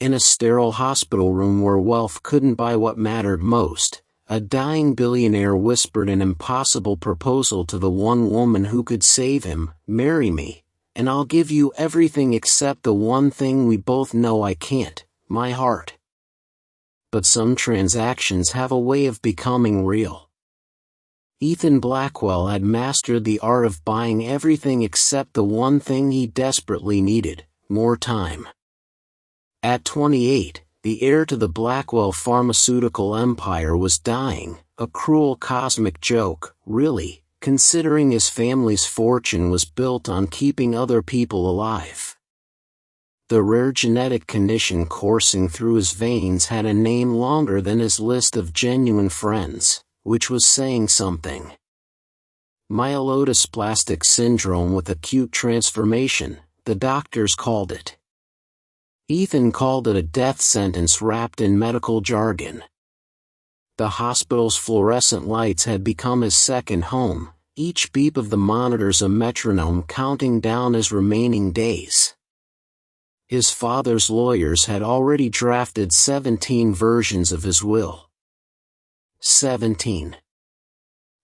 In a sterile hospital room where wealth couldn't buy what mattered most, a dying billionaire whispered an impossible proposal to the one woman who could save him: "Marry me, and I'll give you everything except the one thing we both know I can't, my heart." But some transactions have a way of becoming real. Ethan Blackwell had mastered the art of buying everything except the one thing he desperately needed: more time. At 28, the heir to the Blackwell pharmaceutical empire was dying, a cruel cosmic joke, really, considering his family's fortune was built on keeping other people alive. The rare genetic condition coursing through his veins had a name longer than his list of genuine friends, which was saying something. Myelodysplastic syndrome with acute transformation, the doctors called it. Ethan called it a death sentence wrapped in medical jargon. The hospital's fluorescent lights had become his second home, each beep of the monitors a metronome counting down his remaining days. His father's lawyers had already drafted 17 versions of his will. 17.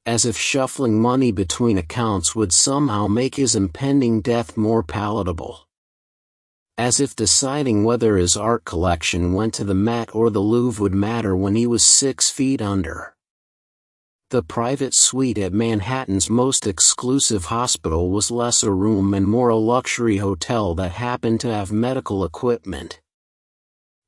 As if shuffling money between accounts would somehow make his impending death more palatable. As if deciding whether his art collection went to the Met or the Louvre would matter when he was 6 feet under. The private suite at Manhattan's most exclusive hospital was less a room and more a luxury hotel that happened to have medical equipment.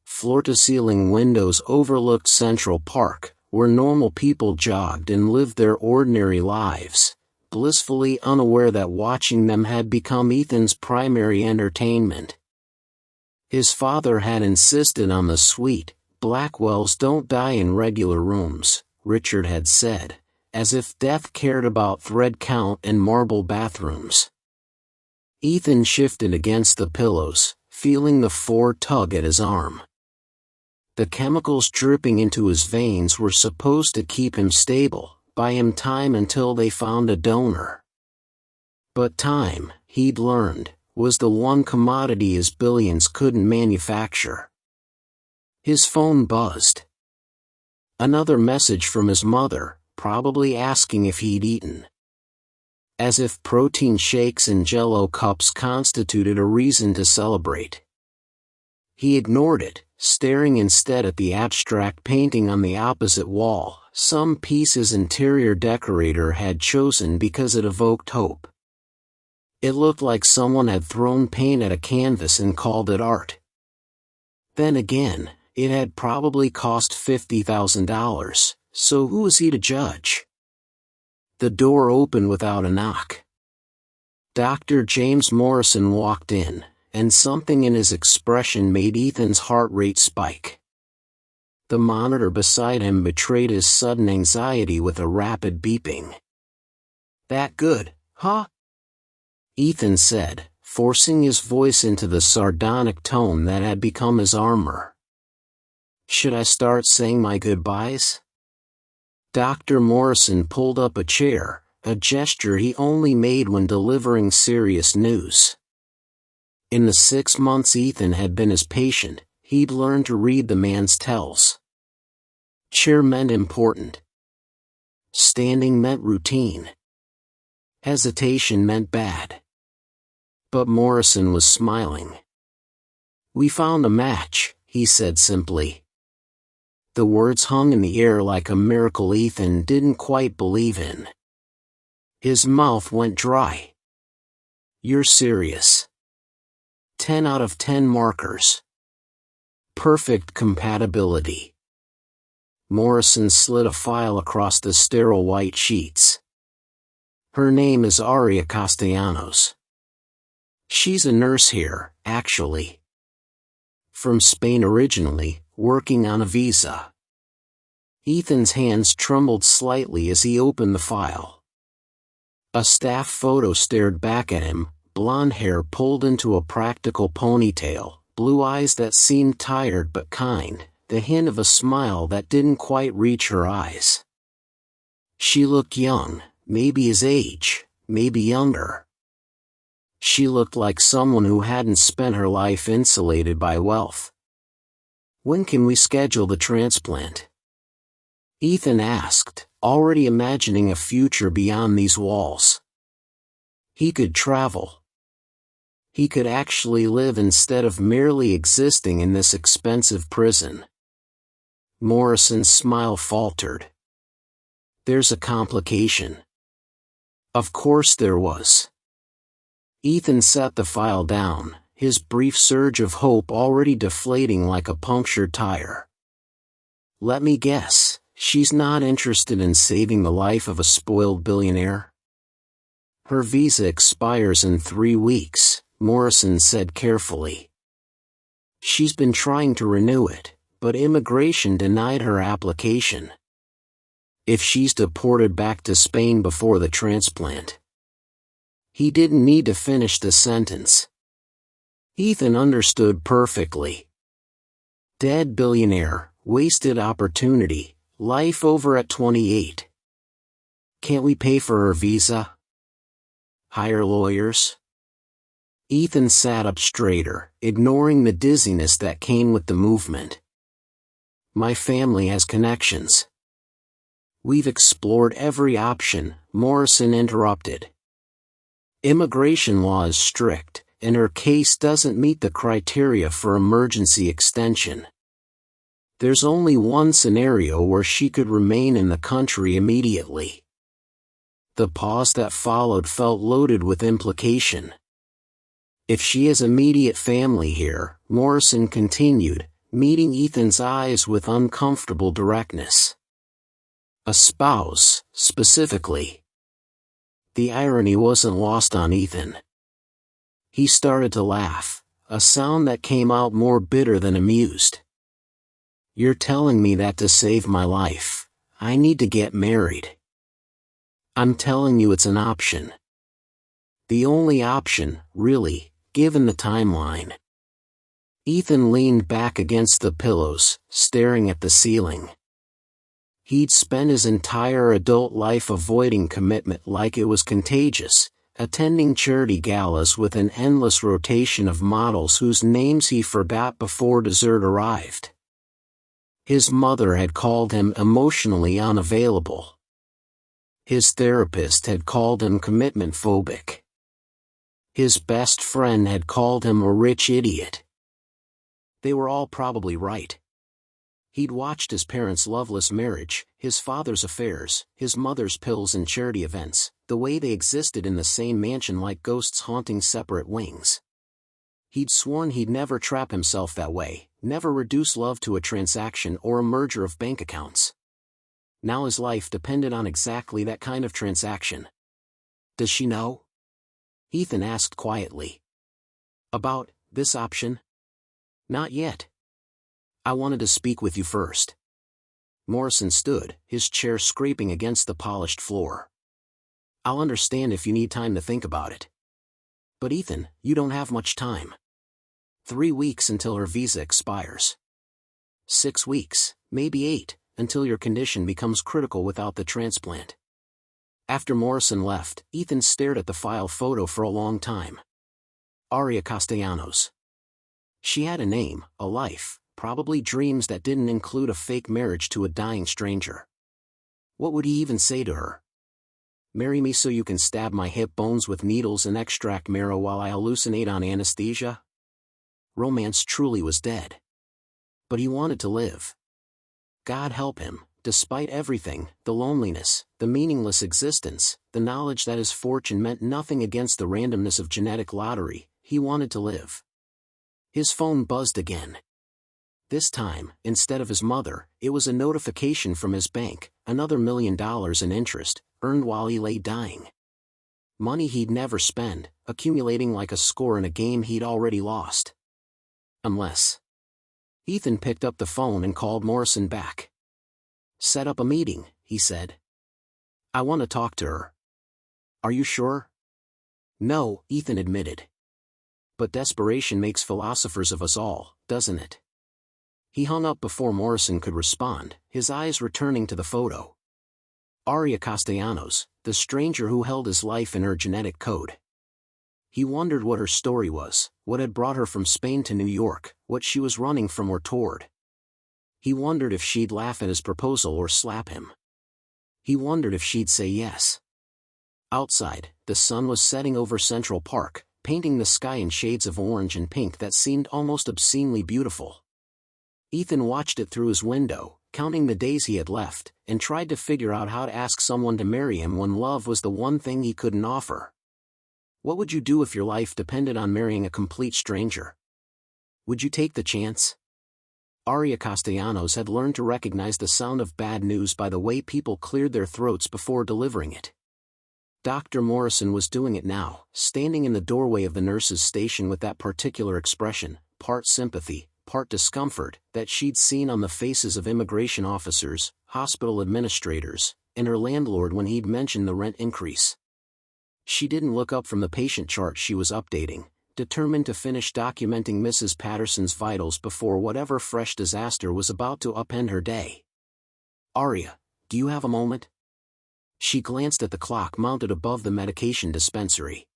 Floor-to-ceiling windows overlooked Central Park, where normal people jogged and lived their ordinary lives, blissfully unaware that watching them had become Ethan's primary entertainment. His father had insisted on the suite. "Blackwells don't die in regular rooms," Richard had said, as if death cared about thread count and marble bathrooms. Ethan shifted against the pillows, feeling the Ford tug at his arm. The chemicals dripping into his veins were supposed to keep him stable, buy him time until they found a donor. But time, he'd learned, was the one commodity his billions couldn't manufacture. His phone buzzed. Another message from his mother, probably asking if he'd eaten. As if protein shakes and Jell-O cups constituted a reason to celebrate. He ignored it, staring instead at the abstract painting on the opposite wall, some piece his interior decorator had chosen because it evoked hope. It looked like someone had thrown paint at a canvas and called it art. Then again, it had probably cost $50,000, so who was he to judge? The door opened without a knock. Dr. James Morrison walked in, and something in his expression made Ethan's heart rate spike. The monitor beside him betrayed his sudden anxiety with a rapid beeping. "That good, huh?" Ethan said, forcing his voice into the sardonic tone that had become his armor. "Should I start saying my goodbyes?" Dr. Morrison pulled up a chair, a gesture he only made when delivering serious news. In the 6 months Ethan had been his patient, he'd learned to read the man's tells. Chair meant important. Standing meant routine. Hesitation meant bad. But Morrison was smiling. "We found a match," he said simply. The words hung in the air like a miracle Ethan didn't quite believe in. His mouth went dry. "You're serious?" 10 out of 10 markers. Perfect compatibility. Morrison slid a file across the sterile white sheets. "Her name is Aria Castellanos. She's a nurse here, actually. From Spain originally, working on a visa." Ethan's hands trembled slightly as he opened the file. A staff photo stared back at him, blonde hair pulled into a practical ponytail, blue eyes that seemed tired but kind, the hint of a smile that didn't quite reach her eyes. She looked young, maybe his age, maybe younger. She looked like someone who hadn't spent her life insulated by wealth. When can we schedule the transplant? Ethan asked, already imagining a future beyond these walls. He could travel. He could actually live instead of merely existing in this expensive prison. Morrison's smile faltered. There's a complication. Of course there was. Ethan set the file down, his brief surge of hope already deflating like a punctured tire. Let me guess, she's not interested in saving the life of a spoiled billionaire? Her visa expires in 3 weeks, Morrison said carefully. She's been trying to renew it, but immigration denied her application. If she's deported back to Spain before the transplant. He didn't need to finish the sentence. Ethan understood perfectly. Dead billionaire, wasted opportunity, life over at 28. Can't we pay for her visa? Hire lawyers? Ethan sat up straighter, ignoring the dizziness that came with the movement. My family has connections. We've explored every option, Morrison interrupted. Immigration law is strict, and her case doesn't meet the criteria for emergency extension. There's only one scenario where she could remain in the country immediately. The pause that followed felt loaded with implication. If she has immediate family here, Morrison continued, meeting Ethan's eyes with uncomfortable directness. A spouse, specifically. The irony wasn't lost on Ethan. He started to laugh, a sound that came out more bitter than amused. You're telling me that to save my life, I need to get married. I'm telling you it's an option. The only option, really, given the timeline. Ethan leaned back against the pillows, staring at the ceiling. He'd spent his entire adult life avoiding commitment like it was contagious, attending charity galas with an endless rotation of models whose names he forgot before dessert arrived. His mother had called him emotionally unavailable. His therapist had called him commitment phobic. His best friend had called him a rich idiot. They were all probably right. He'd watched his parents' loveless marriage, his father's affairs, his mother's pills and charity events, the way they existed in the same mansion like ghosts haunting separate wings. He'd sworn he'd never trap himself that way, never reduce love to a transaction or a merger of bank accounts. Now his life depended on exactly that kind of transaction. Does she know? Ethan asked quietly. About this option? Not yet. I wanted to speak with you first. Morrison stood, his chair scraping against the polished floor. I'll understand if you need time to think about it. But Ethan, you don't have much time. 3 weeks until her visa expires. 6 weeks, maybe 8, until your condition becomes critical without the transplant. After Morrison left, Ethan stared at the file photo for a long time. Aria Castellanos. She had a name, a life, probably dreams that didn't include a fake marriage to a dying stranger. What would he even say to her? Marry me so you can stab my hip bones with needles and extract marrow while I hallucinate on anesthesia? Romance truly was dead. But he wanted to live. God help him, despite everything, the loneliness, the meaningless existence, the knowledge that his fortune meant nothing against the randomness of genetic lottery, he wanted to live. His phone buzzed again. This time, instead of his mother, it was a notification from his bank, another $1 million in interest, earned while he lay dying. Money he'd never spend, accumulating like a score in a game he'd already lost. Unless. Ethan picked up the phone and called Morrison back. Set up a meeting, he said. I want to talk to her. Are you sure? No, Ethan admitted. But desperation makes philosophers of us all, doesn't it? He hung up before Morrison could respond, his eyes returning to the photo. Aria Castellanos, the stranger who held his life in her genetic code. He wondered what her story was, what had brought her from Spain to New York, what she was running from or toward. He wondered if she'd laugh at his proposal or slap him. He wondered if she'd say yes. Outside, the sun was setting over Central Park, painting the sky in shades of orange and pink that seemed almost obscenely beautiful. Ethan watched it through his window, counting the days he had left, and tried to figure out how to ask someone to marry him when love was the one thing he couldn't offer. What would you do if your life depended on marrying a complete stranger? Would you take the chance? Aria Castellanos had learned to recognize the sound of bad news by the way people cleared their throats before delivering it. Dr. Morrison was doing it now, standing in the doorway of the nurse's station with that particular expression, part sympathy, part discomfort, that she'd seen on the faces of immigration officers, hospital administrators, and her landlord when he'd mentioned the rent increase. She didn't look up from the patient chart she was updating, determined to finish documenting Mrs. Patterson's vitals before whatever fresh disaster was about to upend her day. "Aria, do you have a moment?" She glanced at the clock mounted above the medication dispensary.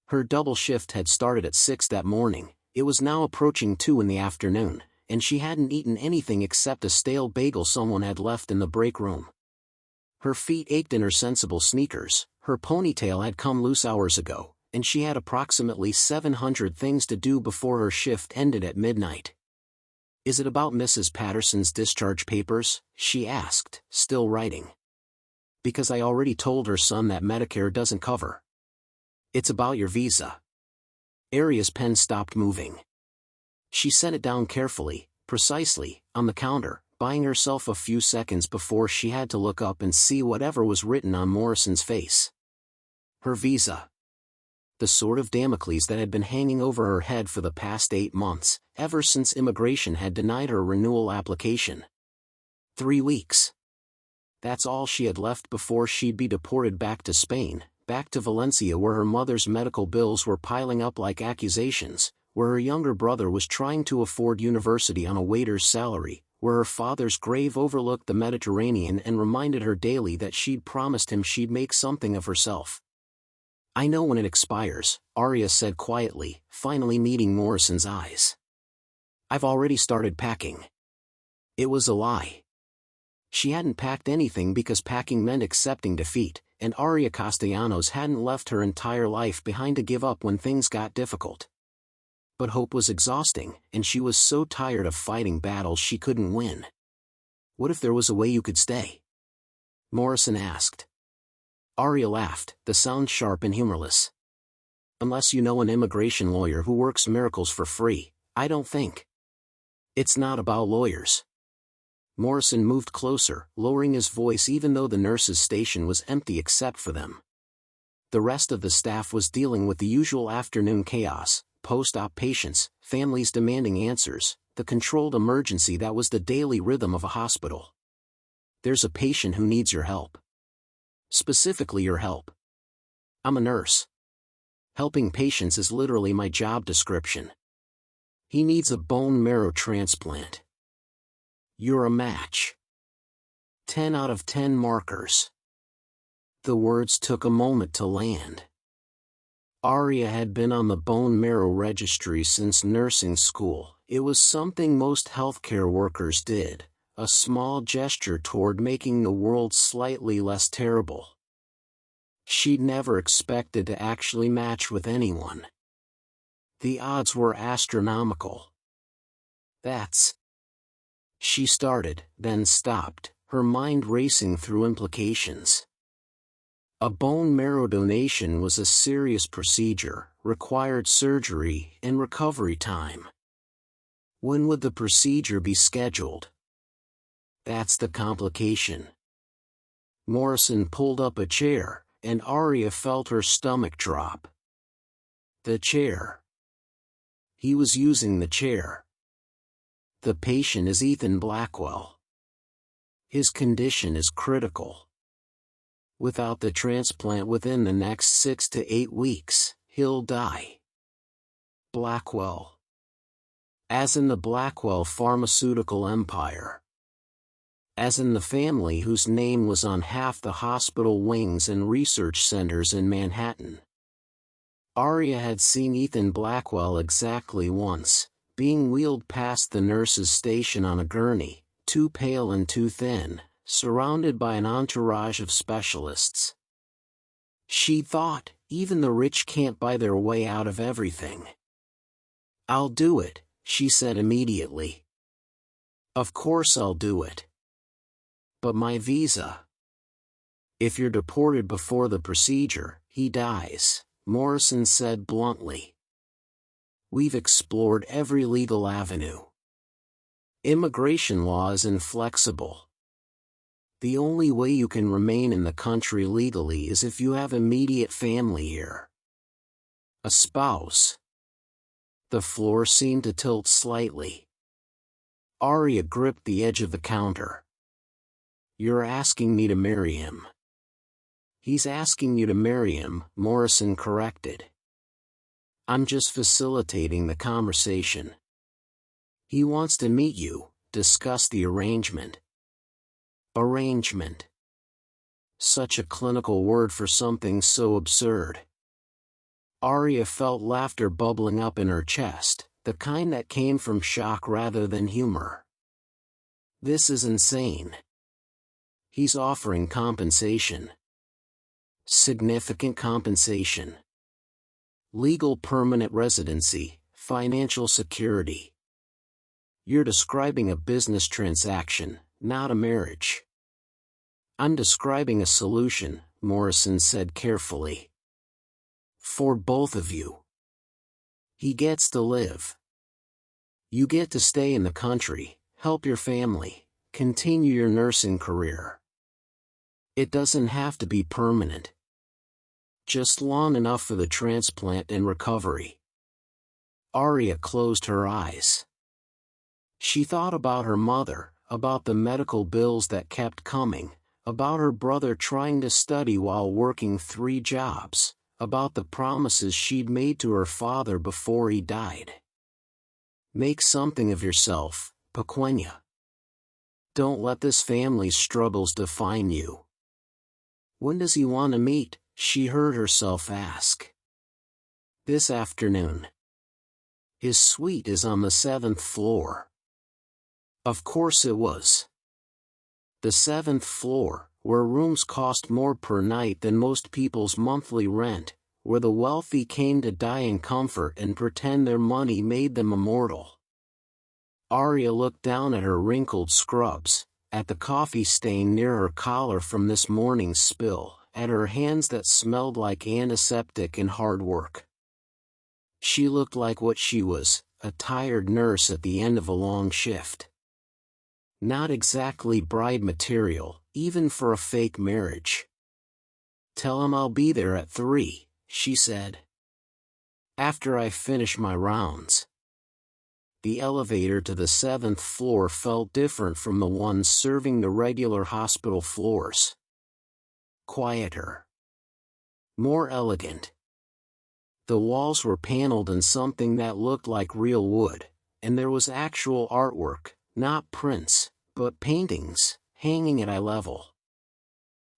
Her double shift had started at 6 that morning. It was now approaching 2 in the afternoon, and she hadn't eaten anything except a stale bagel someone had left in the break room. Her feet ached in her sensible sneakers, her ponytail had come loose hours ago, and she had approximately 700 things to do before her shift ended at midnight. "Is it about Mrs. Patterson's discharge papers?" she asked, still writing. "Because I already told her son that Medicare doesn't cover." "It's about your visa." Aria's pen stopped moving. She set it down carefully, precisely, on the counter, buying herself a few seconds before she had to look up and see whatever was written on Morrison's face. Her visa. The sword of Damocles that had been hanging over her head for the past 8 months, ever since immigration had denied her renewal application. 3 weeks. That's all she had left before she'd be deported back to Spain, back to Valencia where her mother's medical bills were piling up like accusations, where her younger brother was trying to afford university on a waiter's salary, where her father's grave overlooked the Mediterranean and reminded her daily that she'd promised him she'd make something of herself. "I know when it expires," Aria said quietly, finally meeting Morrison's eyes. "I've already started packing." It was a lie. She hadn't packed anything because packing meant accepting defeat, and Aria Castellanos hadn't left her entire life behind to give up when things got difficult. But hope was exhausting, and she was so tired of fighting battles she couldn't win. "What if there was a way you could stay?" Morrison asked. Aria laughed, the sound sharp and humorless. "Unless you know an immigration lawyer who works miracles for free, I don't think." "It's not about lawyers." Morrison moved closer, lowering his voice even though the nurse's station was empty except for them. The rest of the staff was dealing with the usual afternoon chaos, post-op patients, families demanding answers, the controlled emergency that was the daily rhythm of a hospital. "There's a patient who needs your help. Specifically your help." "I'm a nurse. Helping patients is literally my job description." "He needs a bone marrow transplant." "You're a match." 10 out of 10 markers. The words took a moment to land. Aria had been on the bone marrow registry since nursing school. It was something most healthcare workers did, a small gesture toward making the world slightly less terrible. She'd never expected to actually match with anyone. The odds were astronomical. "That's..." She started, then stopped, her mind racing through implications. A bone marrow donation was a serious procedure, required surgery and recovery time. When would the procedure be scheduled? That's the complication. Morrison pulled up a chair, and Aria felt her stomach drop. The chair. He was using the chair. The patient is Ethan Blackwell. His condition is critical. Without the transplant within the next 6 to 8 weeks, he'll die. Blackwell. As in the Blackwell pharmaceutical empire. As in the family whose name was on half the hospital wings and research centers in Manhattan. Aria had seen Ethan Blackwell exactly once, being wheeled past the nurse's station on a gurney, too pale and too thin, surrounded by an entourage of specialists. She thought, even the rich can't buy their way out of everything. "I'll do it," she said immediately. "Of course I'll do it. But my visa." "If you're deported before the procedure, he dies," Morrison said bluntly. "We've explored every legal avenue. Immigration law is inflexible. The only way you can remain in the country legally is if you have immediate family here. A spouse." The floor seemed to tilt slightly. Aria gripped the edge of the counter. "You're asking me to marry him." "He's asking you to marry him," Morrison corrected. "I'm just facilitating the conversation. He wants to meet you, discuss the arrangement." Arrangement. Such a clinical word for something so absurd. Aria felt laughter bubbling up in her chest, the kind that came from shock rather than humor. "This is insane. He's offering compensation. Significant compensation. Legal permanent residency, financial security. You're describing a business transaction, not a marriage." "I'm describing a solution," Morrison said carefully. "For both of you. He gets to live. You get to stay in the country, help your family, continue your nursing career. It doesn't have to be permanent. Just long enough for the transplant and recovery." Aria closed her eyes. She thought about her mother, about the medical bills that kept coming, about her brother trying to study while working 3 jobs, about the promises she'd made to her father before he died. "Make something of yourself, Pequena. Don't let this family's struggles define you." "When does he want to meet?" she heard herself ask. "This afternoon. His suite is on the 7th floor." Of course it was. The 7th floor, where rooms cost more per night than most people's monthly rent, where the wealthy came to die in comfort and pretend their money made them immortal. Aria looked down at her wrinkled scrubs, at the coffee stain near her collar from this morning's spill, at her hands that smelled like antiseptic and hard work. She looked like what she was, a tired nurse at the end of a long shift. Not exactly bride material, even for a fake marriage. "Tell him I'll be there at 3, she said. "After I finish my rounds." The elevator to the 7th floor felt different from the ones serving the regular hospital floors. Quieter. More elegant. The walls were paneled in something that looked like real wood, and there was actual artwork, not prints, but paintings, hanging at eye level.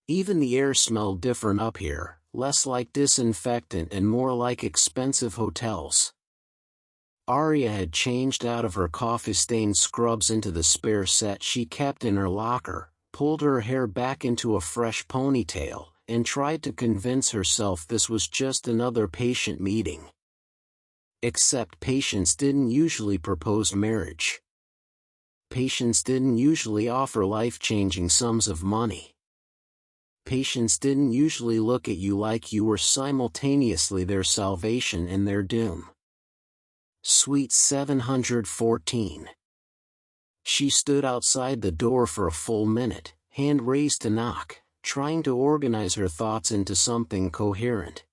Even the air smelled different up here, less like disinfectant and more like expensive hotels. Aria had changed out of her coffee-stained scrubs into the spare set she kept in her locker, pulled her hair back into a fresh ponytail, and tried to convince herself this was just another patient meeting. Except patients didn't usually propose marriage. Patients didn't usually offer life-changing sums of money. Patients didn't usually look at you like you were simultaneously their salvation and their doom. Suite 714. She stood outside the door for a full minute, hand raised to knock, trying to organize her thoughts into something coherent.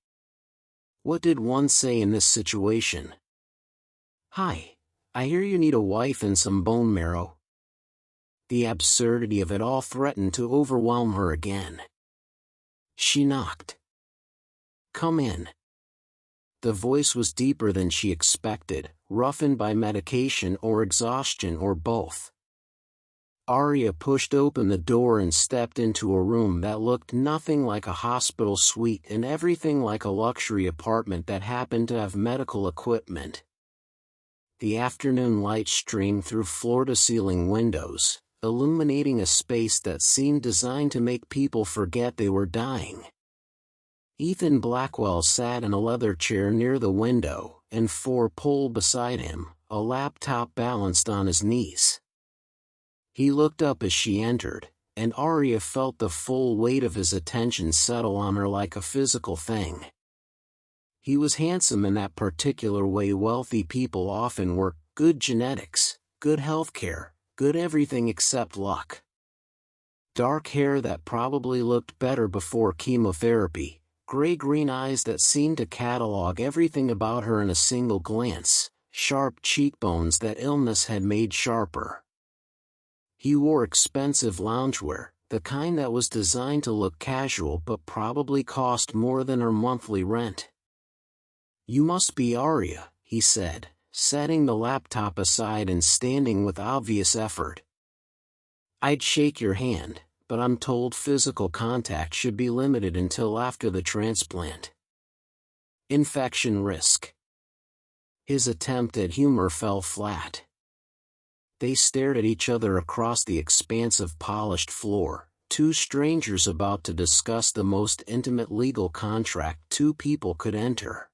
What did one say in this situation? "Hi, I hear you need a wife and some bone marrow." The absurdity of it all threatened to overwhelm her again. She knocked. "Come in." The voice was deeper than she expected, roughened by medication or exhaustion or both. Aria pushed open the door and stepped into a room that looked nothing like a hospital suite and everything like a luxury apartment that happened to have medical equipment. The afternoon light streamed through floor-to-ceiling windows, illuminating a space that seemed designed to make people forget they were dying. Ethan Blackwell sat in a leather chair near the window, and four-pole beside him, a laptop balanced on his knees. He looked up as she entered, and Aria felt the full weight of his attention settle on her like a physical thing. He was handsome in that particular way wealthy people often were: good genetics, good healthcare, good everything except luck. Dark hair that probably looked better before chemotherapy, gray-green eyes that seemed to catalog everything about her in a single glance, sharp cheekbones that illness had made sharper. He wore expensive loungewear, the kind that was designed to look casual but probably cost more than her monthly rent. "You must be Aria," he said, setting the laptop aside and standing with obvious effort. "I'd shake your hand, but I'm told physical contact should be limited until after the transplant. Infection risk." His attempt at humor fell flat. They stared at each other across the expanse of polished floor, two strangers about to discuss the most intimate legal contract two people could enter.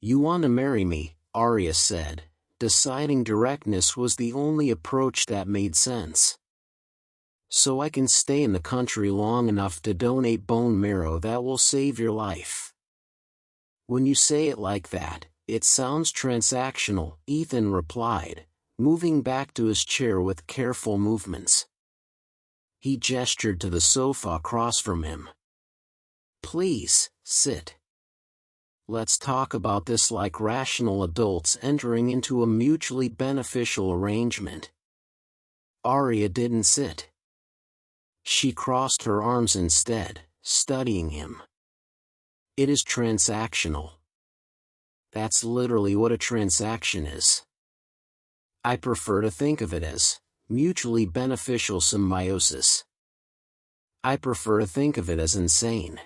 "You want to marry me," Aria said, deciding directness was the only approach that made sense. "So I can stay in the country long enough to donate bone marrow that will save your life." "When you say it like that, it sounds transactional," Ethan replied, moving back to his chair with careful movements. He gestured to the sofa across from him. "Please, sit. Let's talk about this like rational adults entering into a mutually beneficial arrangement." Aria didn't sit. She crossed her arms instead, studying him. "It is transactional. That's literally what a transaction is. I prefer to think of it as mutually beneficial symbiosis. I prefer to think of it as insane."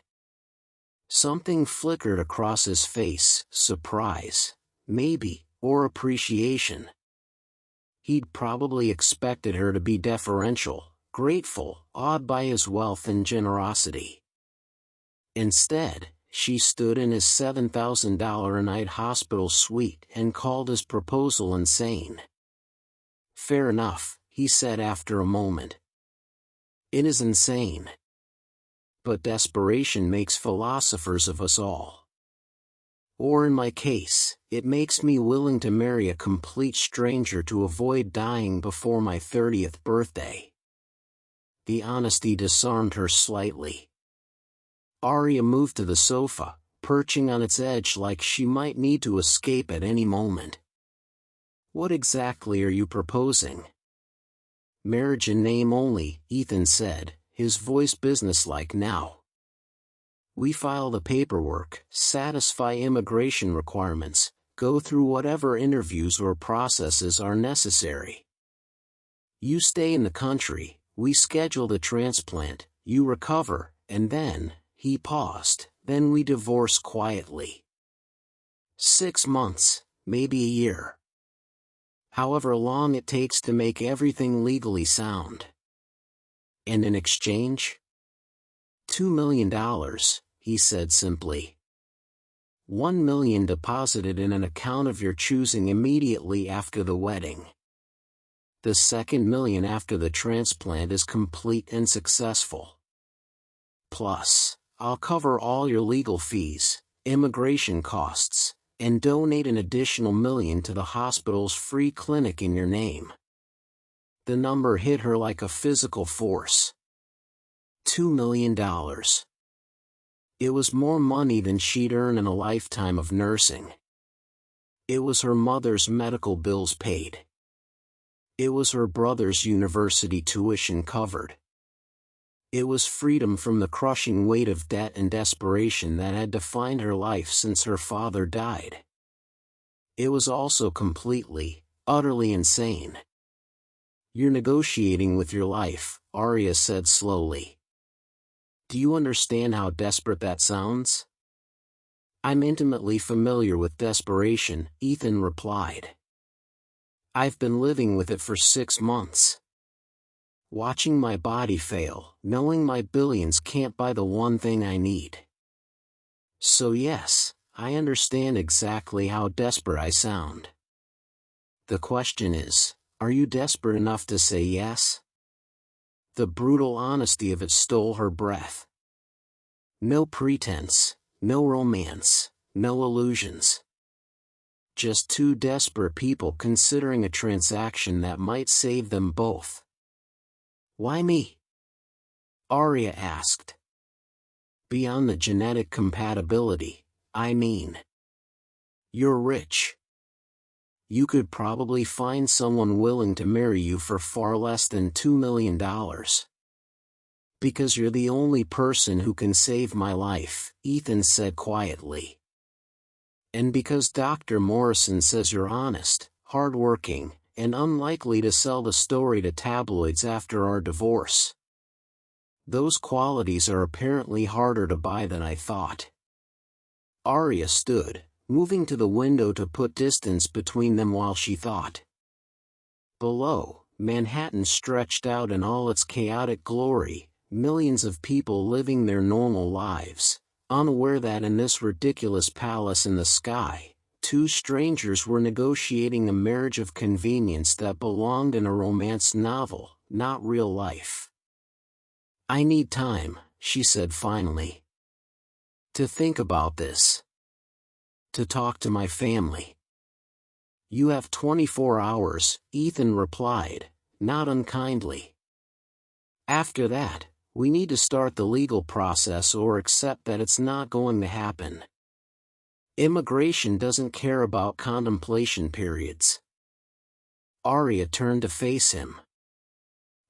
Something flickered across his face: surprise, maybe, or appreciation. He'd probably expected her to be deferential, grateful, awed by his wealth and generosity. Instead, she stood in his $7,000 a night hospital suite and called his proposal insane. "Fair enough," he said after a moment. "It is insane. But desperation makes philosophers of us all. Or in my case, it makes me willing to marry a complete stranger to avoid dying before my 30th birthday." The honesty disarmed her slightly. Aria moved to the sofa, perching on its edge like she might need to escape at any moment. "What exactly are you proposing?" "Marriage in name only," Ethan said, his voice businesslike now. "We file the paperwork, satisfy immigration requirements, go through whatever interviews or processes are necessary. You stay in the country, we schedule the transplant, you recover, and then," he paused, "then we divorce quietly. 6 months, maybe a year. However long it takes to make everything legally sound." "And in exchange?" $2 million, he said simply. $1 million deposited in an account of your choosing immediately after the wedding. The second million after the transplant is complete and successful. Plus, I'll cover all your legal fees, immigration costs, and donate an additional $1 million to the hospital's free clinic in your name." The number hit her like a physical force. $2 million. It was more money than she'd earn in a lifetime of nursing. It was her mother's medical bills paid. It was her brother's university tuition covered. It was freedom from the crushing weight of debt and desperation that had defined her life since her father died. It was also completely, utterly insane. "You're negotiating with your life," Aria said slowly. "Do you understand how desperate that sounds?" "I'm intimately familiar with desperation," Ethan replied. "I've been living with it for 6 months. watching my body fail, knowing my billions can't buy the one thing I need. So yes, I understand exactly how desperate I sound. The question is, are you desperate enough to say yes? The brutal honesty of it stole her breath. No pretense, no romance, no illusions. Just two desperate people considering a transaction that might save them both. Why me? Aria asked. Beyond the genetic compatibility, I mean. You're rich. You could probably find someone willing to marry you for far less than $2 million. Because you're the only person who can save my life, Ethan said quietly. And because Dr. Morrison says you're honest, hardworking, and unlikely to sell the story to tabloids after our divorce. Those qualities are apparently harder to buy than I thought. Aria stood, moving to the window to put distance between them while she thought. Below, Manhattan stretched out in all its chaotic glory, millions of people living their normal lives, unaware that in this ridiculous palace in the sky, two strangers were negotiating a marriage of convenience that belonged in a romance novel, not real life. I need time, she said finally. To think about this. To talk to my family. You have 24 hours, Ethan replied, not unkindly. After that, we need to start the legal process or accept that it's not going to happen. Immigration doesn't care about contemplation periods. Aria turned to face him.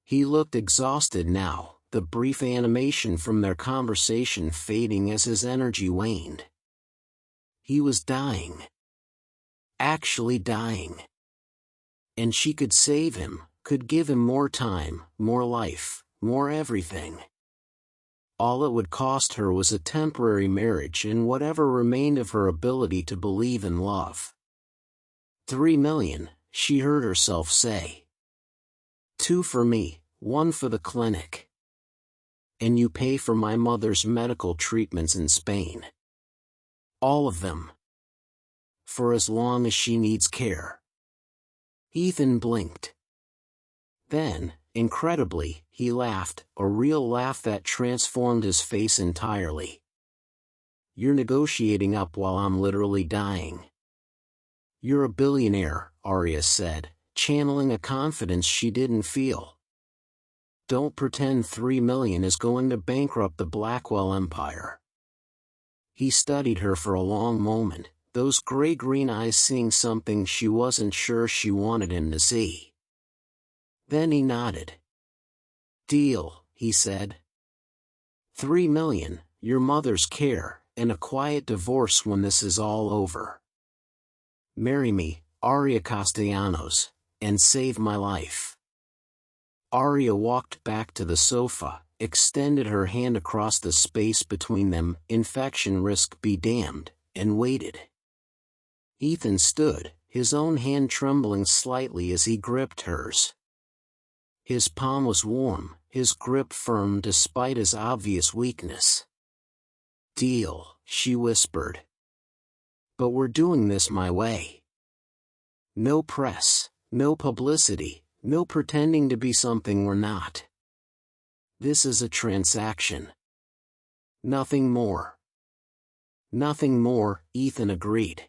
He looked exhausted now, the brief animation from their conversation fading as his energy waned. He was dying. Actually dying. And she could save him, could give him more time, more life, more everything. All it would cost her was a temporary marriage and whatever remained of her ability to believe in love. 3 million, she heard herself say. 2 for me, 1 for the clinic. And you pay for my mother's medical treatments in Spain. All of them. For as long as she needs care. Ethan blinked. Then, incredibly, he laughed, a real laugh that transformed his face entirely. You're negotiating up while I'm literally dying. You're a billionaire, Aria said, channeling a confidence she didn't feel. Don't pretend 3 million is going to bankrupt the Blackwell empire. He studied her for a long moment, those gray-green eyes seeing something she wasn't sure she wanted him to see. Then he nodded. Deal, he said. 3 million, your mother's care, and a quiet divorce when this is all over. Marry me, Aria Castellanos, and save my life. Aria walked back to the sofa, extended her hand across the space between them, infection risk be damned, and waited. Ethan stood, his own hand trembling slightly as he gripped hers. His palm was warm, his grip firm despite his obvious weakness. Deal, she whispered. But we're doing this my way. No press, no publicity, no pretending to be something we're not. This is a transaction. Nothing more. Nothing more, Ethan agreed.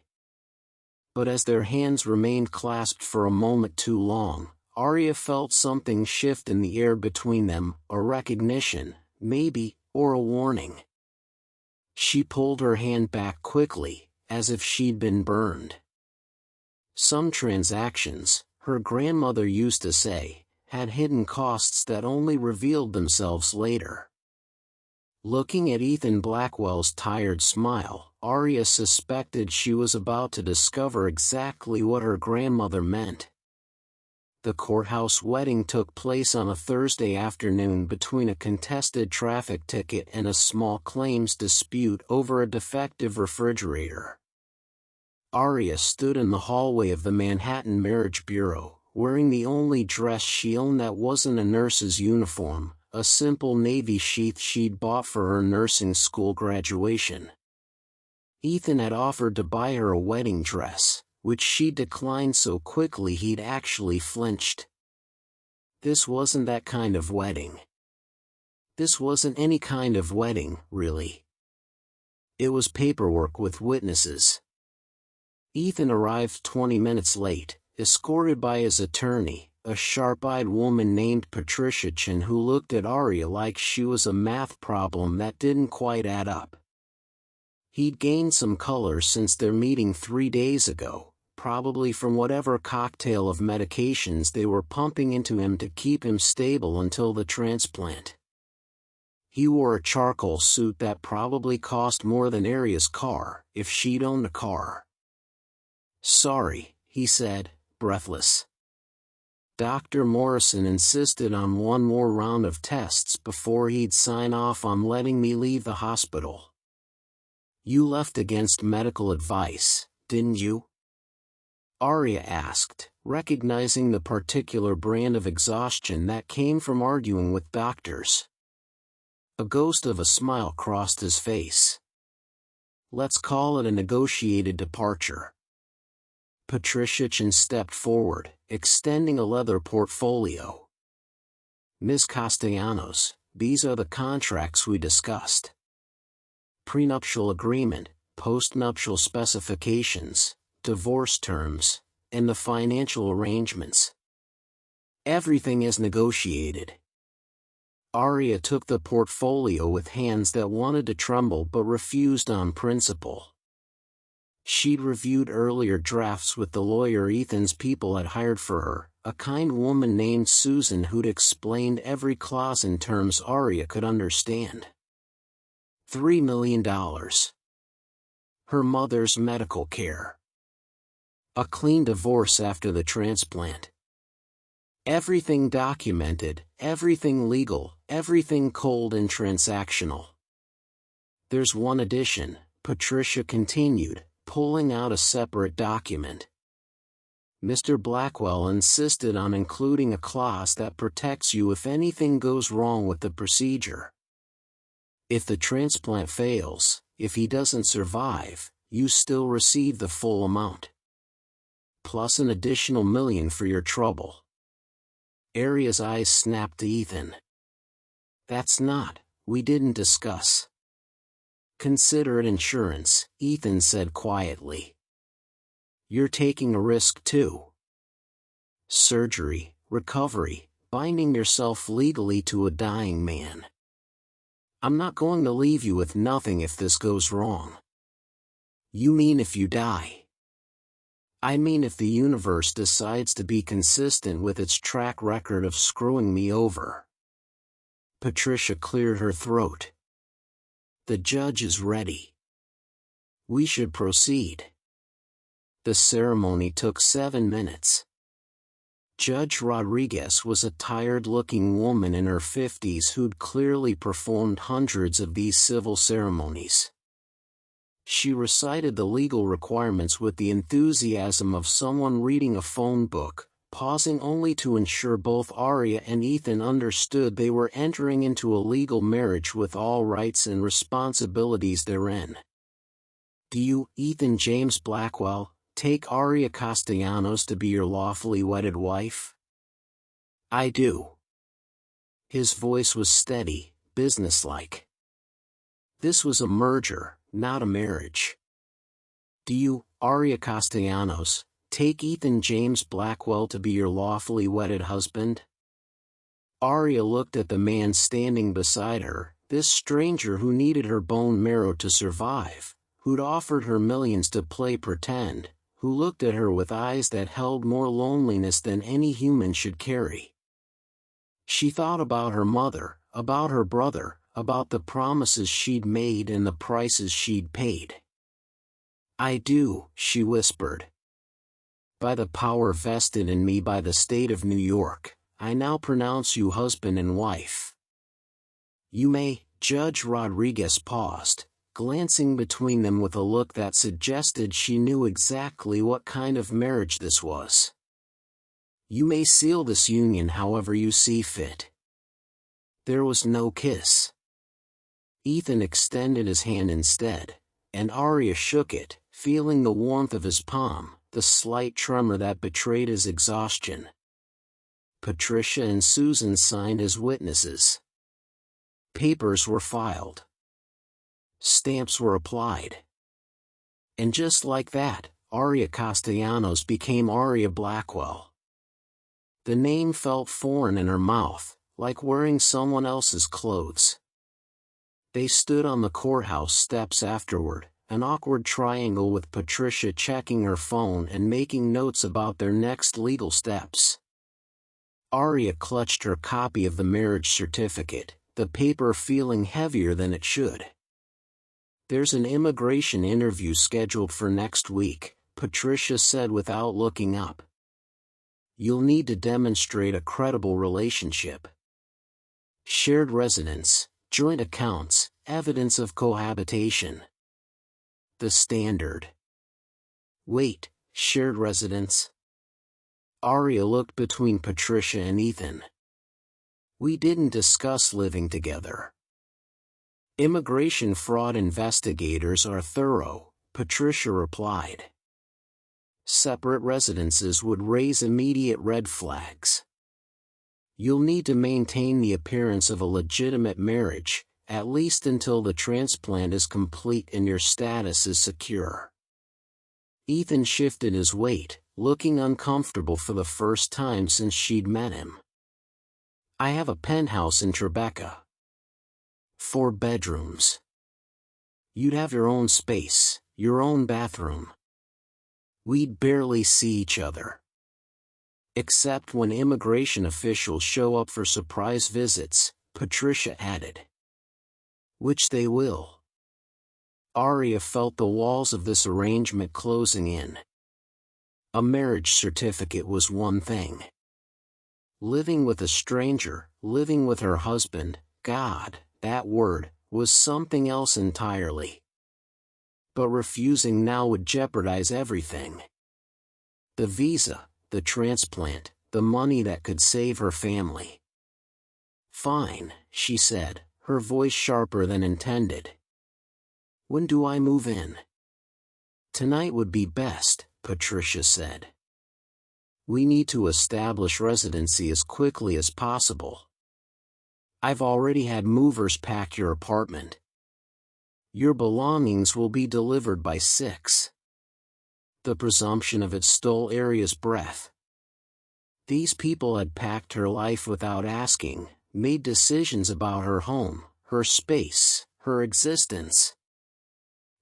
But as their hands remained clasped for a moment too long, Aria felt something shift in the air between them, a recognition, maybe, or a warning. She pulled her hand back quickly, as if she'd been burned. Some transactions, her grandmother used to say, had hidden costs that only revealed themselves later. Looking at Ethan Blackwell's tired smile, Aria suspected she was about to discover exactly what her grandmother meant. The courthouse wedding took place on a Thursday afternoon between a contested traffic ticket and a small claims dispute over a defective refrigerator. Aria stood in the hallway of the Manhattan Marriage Bureau, wearing the only dress she owned that wasn't a nurse's uniform, a simple navy sheath she'd bought for her nursing school graduation. Ethan had offered to buy her a wedding dress, which she declined so quickly he'd actually flinched. This wasn't that kind of wedding. This wasn't any kind of wedding, really. It was paperwork with witnesses. Ethan arrived 20 minutes late, escorted by his attorney, a sharp-eyed woman named Patricia Chin who looked at Aria like she was a math problem that didn't quite add up. He'd gained some color since their meeting 3 days ago, probably from whatever cocktail of medications they were pumping into him to keep him stable until the transplant. He wore a charcoal suit that probably cost more than Aria's car, if she'd owned a car. "Sorry," he said, breathless. Dr. Morrison insisted on one more round of tests before he'd sign off on letting me leave the hospital. "You left against medical advice, didn't you?" Aria asked, recognizing the particular brand of exhaustion that came from arguing with doctors. A ghost of a smile crossed his face. "Let's call it a negotiated departure." Patricia Chin stepped forward, extending a leather portfolio. "Ms. Castellanos, these are the contracts we discussed. Prenuptial agreement, postnuptial specifications, divorce terms, and the financial arrangements. Everything is negotiated." Aria took the portfolio with hands that wanted to tremble but refused on principle. She'd reviewed earlier drafts with the lawyer Ethan's people had hired for her, a kind woman named Susan who'd explained every clause in terms Aria could understand. $3 million. Her mother's medical care. A clean divorce after the transplant. Everything documented, everything legal, everything cold and transactional. "There's one addition," Patricia continued, pulling out a separate document. "Mr. Blackwell insisted on including a clause that protects you if anything goes wrong with the procedure. If the transplant fails, if he doesn't survive, you still receive the full amount. Plus an additional $1 million for your trouble." Aria's eyes snapped to Ethan. "That's not, we didn't discuss." "Consider it insurance," Ethan said quietly. "You're taking a risk too. Surgery, recovery, binding yourself legally to a dying man. I'm not going to leave you with nothing if this goes wrong." "You mean if you die?" "I mean if the universe decides to be consistent with its track record of screwing me over." Patricia cleared her throat. "The judge is ready. We should proceed." The ceremony took 7 minutes. Judge Rodriguez was a tired-looking woman in her 50s who'd clearly performed hundreds of these civil ceremonies. She recited the legal requirements with the enthusiasm of someone reading a phone book, pausing only to ensure both Aria and Ethan understood they were entering into a legal marriage with all rights and responsibilities therein. "Do you, Ethan James Blackwell, take Aria Castellanos to be your lawfully wedded wife?" "I do." His voice was steady, businesslike. This was a merger, not a marriage. "Do you, Aria Castellanos, take Ethan James Blackwell to be your lawfully wedded husband?" Aria looked at the man standing beside her, this stranger who needed her bone marrow to survive, who'd offered her millions to play pretend, who looked at her with eyes that held more loneliness than any human should carry. She thought about her mother, about her brother, about the promises she'd made and the prices she'd paid. "I do," she whispered. "By the power vested in me by the state of New York, I now pronounce you husband and wife." "You may." Judge Rodriguez paused, glancing between them with a look that suggested she knew exactly what kind of marriage this was. You may seal this union however you see fit." There was no kiss. Ethan extended his hand instead, and Aria shook it, feeling the warmth of his palm, the slight tremor that betrayed his exhaustion. Patricia and Susan signed as witnesses. Papers were filed. Stamps were applied. And just like that, Aria Castellanos became Aria Blackwell. The name felt foreign in her mouth, like wearing someone else's clothes. They stood on the courthouse steps afterward, an awkward triangle with Patricia checking her phone and making notes about their next legal steps. Aria clutched her copy of the marriage certificate, the paper feeling heavier than it should. "There's an immigration interview scheduled for next week," Patricia said without looking up. "You'll need to demonstrate a credible relationship. Shared residence, joint accounts, evidence of cohabitation. The standard." "Wait, shared residence?" Aria looked between Patricia and Ethan. "We didn't discuss living together." "Immigration fraud investigators are thorough," Patricia replied. "Separate residences would raise immediate red flags. You'll need to maintain the appearance of a legitimate marriage, at least until the transplant is complete and your status is secure." Ethan shifted his weight, looking uncomfortable for the first time since she'd met him. "I have a penthouse in Tribeca. 4 bedrooms. You'd have your own space, your own bathroom. We'd barely see each other. Except when immigration officials show up for surprise visits," Patricia added. "Which they will." Aria felt the walls of this arrangement closing in. A marriage certificate was one thing. Living with a stranger, living with her husband, God, that word, was something else entirely. But refusing now would jeopardize everything. The visa, the transplant, the money that could save her family. "Fine," she said, her voice sharper than intended. "When do I move in?" "Tonight would be best," Patricia said. "We need to establish residency as quickly as possible. I've already had movers pack your apartment. Your belongings will be delivered by 6. The presumption of it stole Aria's breath. These people had packed her life without asking, made decisions about her home, her space, her existence.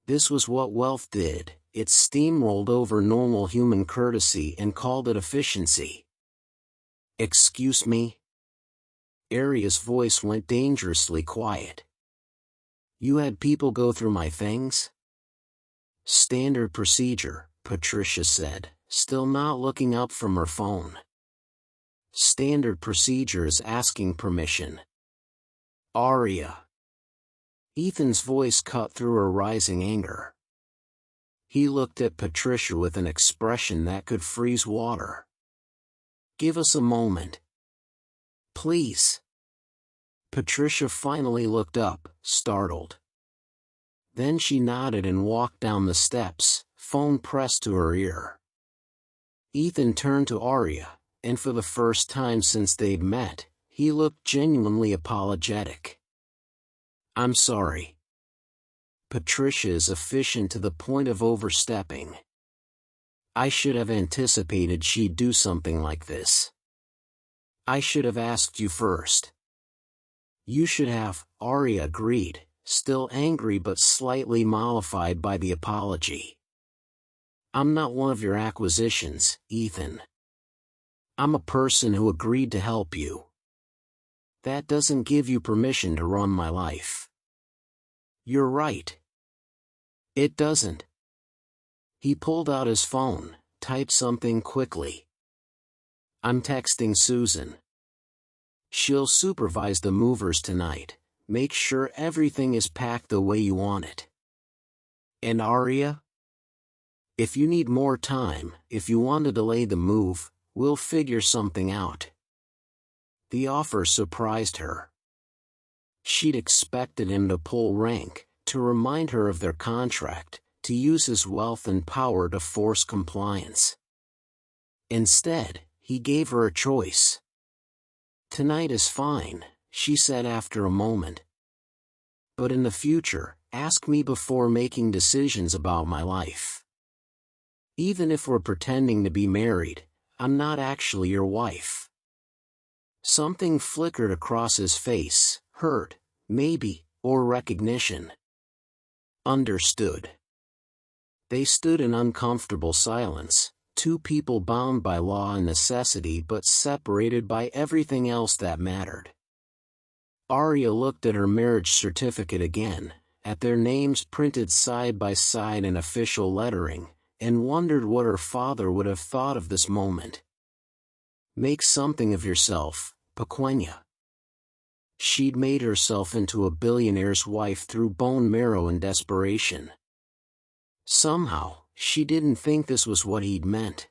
This was what wealth did. It steamrolled over normal human courtesy and called it efficiency. "Excuse me?" Aria's voice went dangerously quiet. "You had people go through my things?" "Standard procedure," Patricia said, still not looking up from her phone. "Standard procedure is asking permission." "Aria." Ethan's voice cut through her rising anger. He looked at Patricia with an expression that could freeze water. "Give us a moment. Please." Patricia finally looked up, startled. Then she nodded and walked down the steps, phone pressed to her ear. Ethan turned to Aria, and for the first time since they'd met, he looked genuinely apologetic. "I'm sorry." Patricia is efficient to the point of overstepping. "I should have anticipated she'd do something like this. I should have asked you first." "You should have," Aria agreed, still angry but slightly mollified by the apology. "I'm not one of your acquisitions, Ethan. I'm a person who agreed to help you. That doesn't give you permission to run my life." "You're right. It doesn't." He pulled out his phone, typed something quickly. "I'm texting Susan. She'll supervise the movers tonight, make sure everything is packed the way you want it. And Aria? If you need more time, if you want to delay the move, We'll figure something out." The offer surprised her. She'd expected him to pull rank, to remind her of their contract, to use his wealth and power to force compliance. Instead, he gave her a choice. "Tonight is fine," she said after a moment. "But in the future, ask me before making decisions about my life. Even if we're pretending to be married, I'm not actually your wife." Something flickered across his face, hurt, maybe, or recognition. Understood. They stood in uncomfortable silence, two people bound by law and necessity but separated by everything else that mattered. Aria looked at her marriage certificate again, at their names printed side by side in official lettering, and wondered what her father would have thought of this moment. Make something of yourself, Pequena. She'd made herself into a billionaire's wife through bone marrow and desperation. Somehow, she didn't think this was what he'd meant.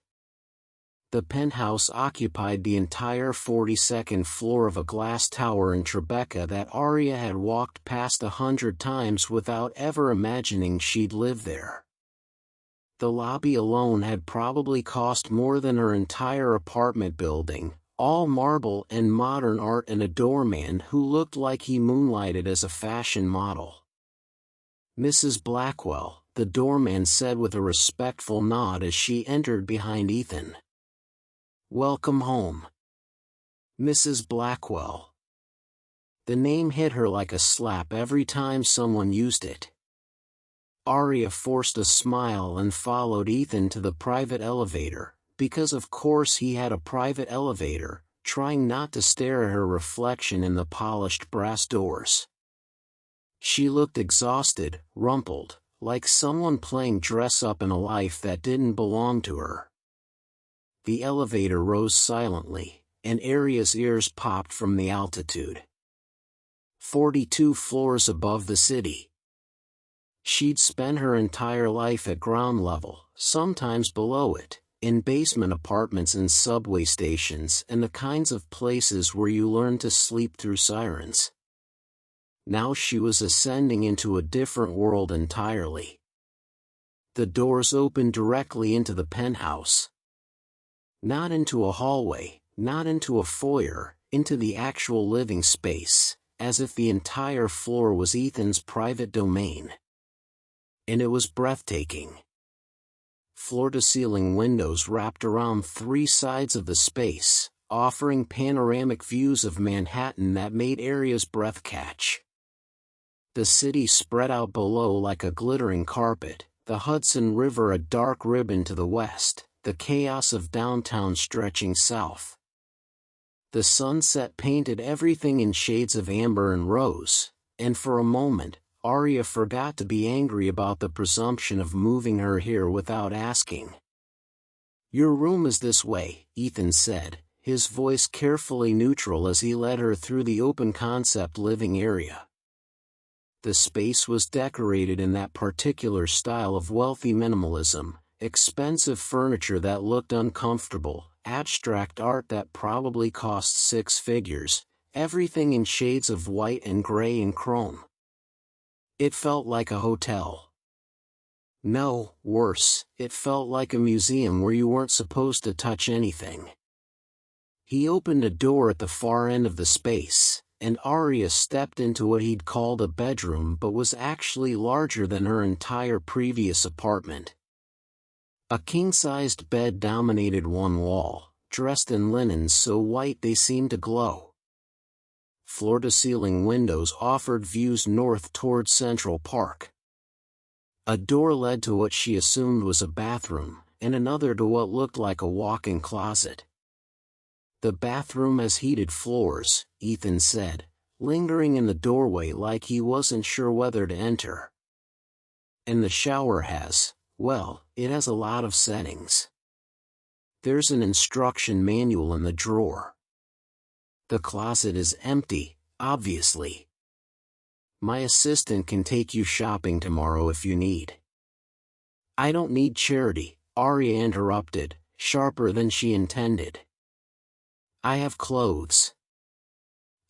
The penthouse occupied the entire 42nd floor of a glass tower in Tribeca that Aria had walked past 100 times without ever imagining she'd live there. The lobby alone had probably cost more than her entire apartment building, all marble and modern art, and a doorman who looked like he moonlighted as a fashion model. "Mrs. Blackwell," the doorman said with a respectful nod as she entered behind Ethan. "Welcome home, Mrs. Blackwell." The name hit her like a slap every time someone used it. Aria forced a smile and followed Ethan to the private elevator, because of course he had a private elevator, trying not to stare at her reflection in the polished brass doors. She looked exhausted, rumpled, like someone playing dress-up in a life that didn't belong to her. The elevator rose silently, and Aria's ears popped from the altitude. 42 floors above the city. She'd spent her entire life at ground level, sometimes below it, in basement apartments and subway stations and the kinds of places where you learn to sleep through sirens. Now she was ascending into a different world entirely. The doors opened directly into the penthouse. Not into a hallway, not into a foyer, into the actual living space, as if the entire floor was Ethan's private domain. And it was breathtaking. Floor-to-ceiling windows wrapped around three sides of the space, offering panoramic views of Manhattan that made Aria's breath catch. The city spread out below like a glittering carpet, the Hudson River a dark ribbon to the west, the chaos of downtown stretching south. The sunset painted everything in shades of amber and rose, and for a moment, Aria forgot to be angry about the presumption of moving her here without asking. "Your room is this way," Ethan said, his voice carefully neutral as he led her through the open-concept living area. The space was decorated in that particular style of wealthy minimalism, expensive furniture that looked uncomfortable, abstract art that probably cost six figures, everything in shades of white and gray and chrome. It felt like a hotel. No, worse, it felt like a museum where you weren't supposed to touch anything. He opened a door at the far end of the space, and Aria stepped into what he'd called a bedroom but was actually larger than her entire previous apartment. A king-sized bed dominated one wall, dressed in linens so white they seemed to glow. Floor-to-ceiling windows offered views north toward Central Park. A door led to what she assumed was a bathroom, and another to what looked like a walk-in closet. "The bathroom has heated floors," Ethan said, lingering in the doorway like he wasn't sure whether to enter. "And the shower has, well, it has a lot of settings. There's an instruction manual in the drawer. The closet is empty, obviously. My assistant can take you shopping tomorrow if you need." "I don't need charity," Aria interrupted, sharper than she intended. I have clothes.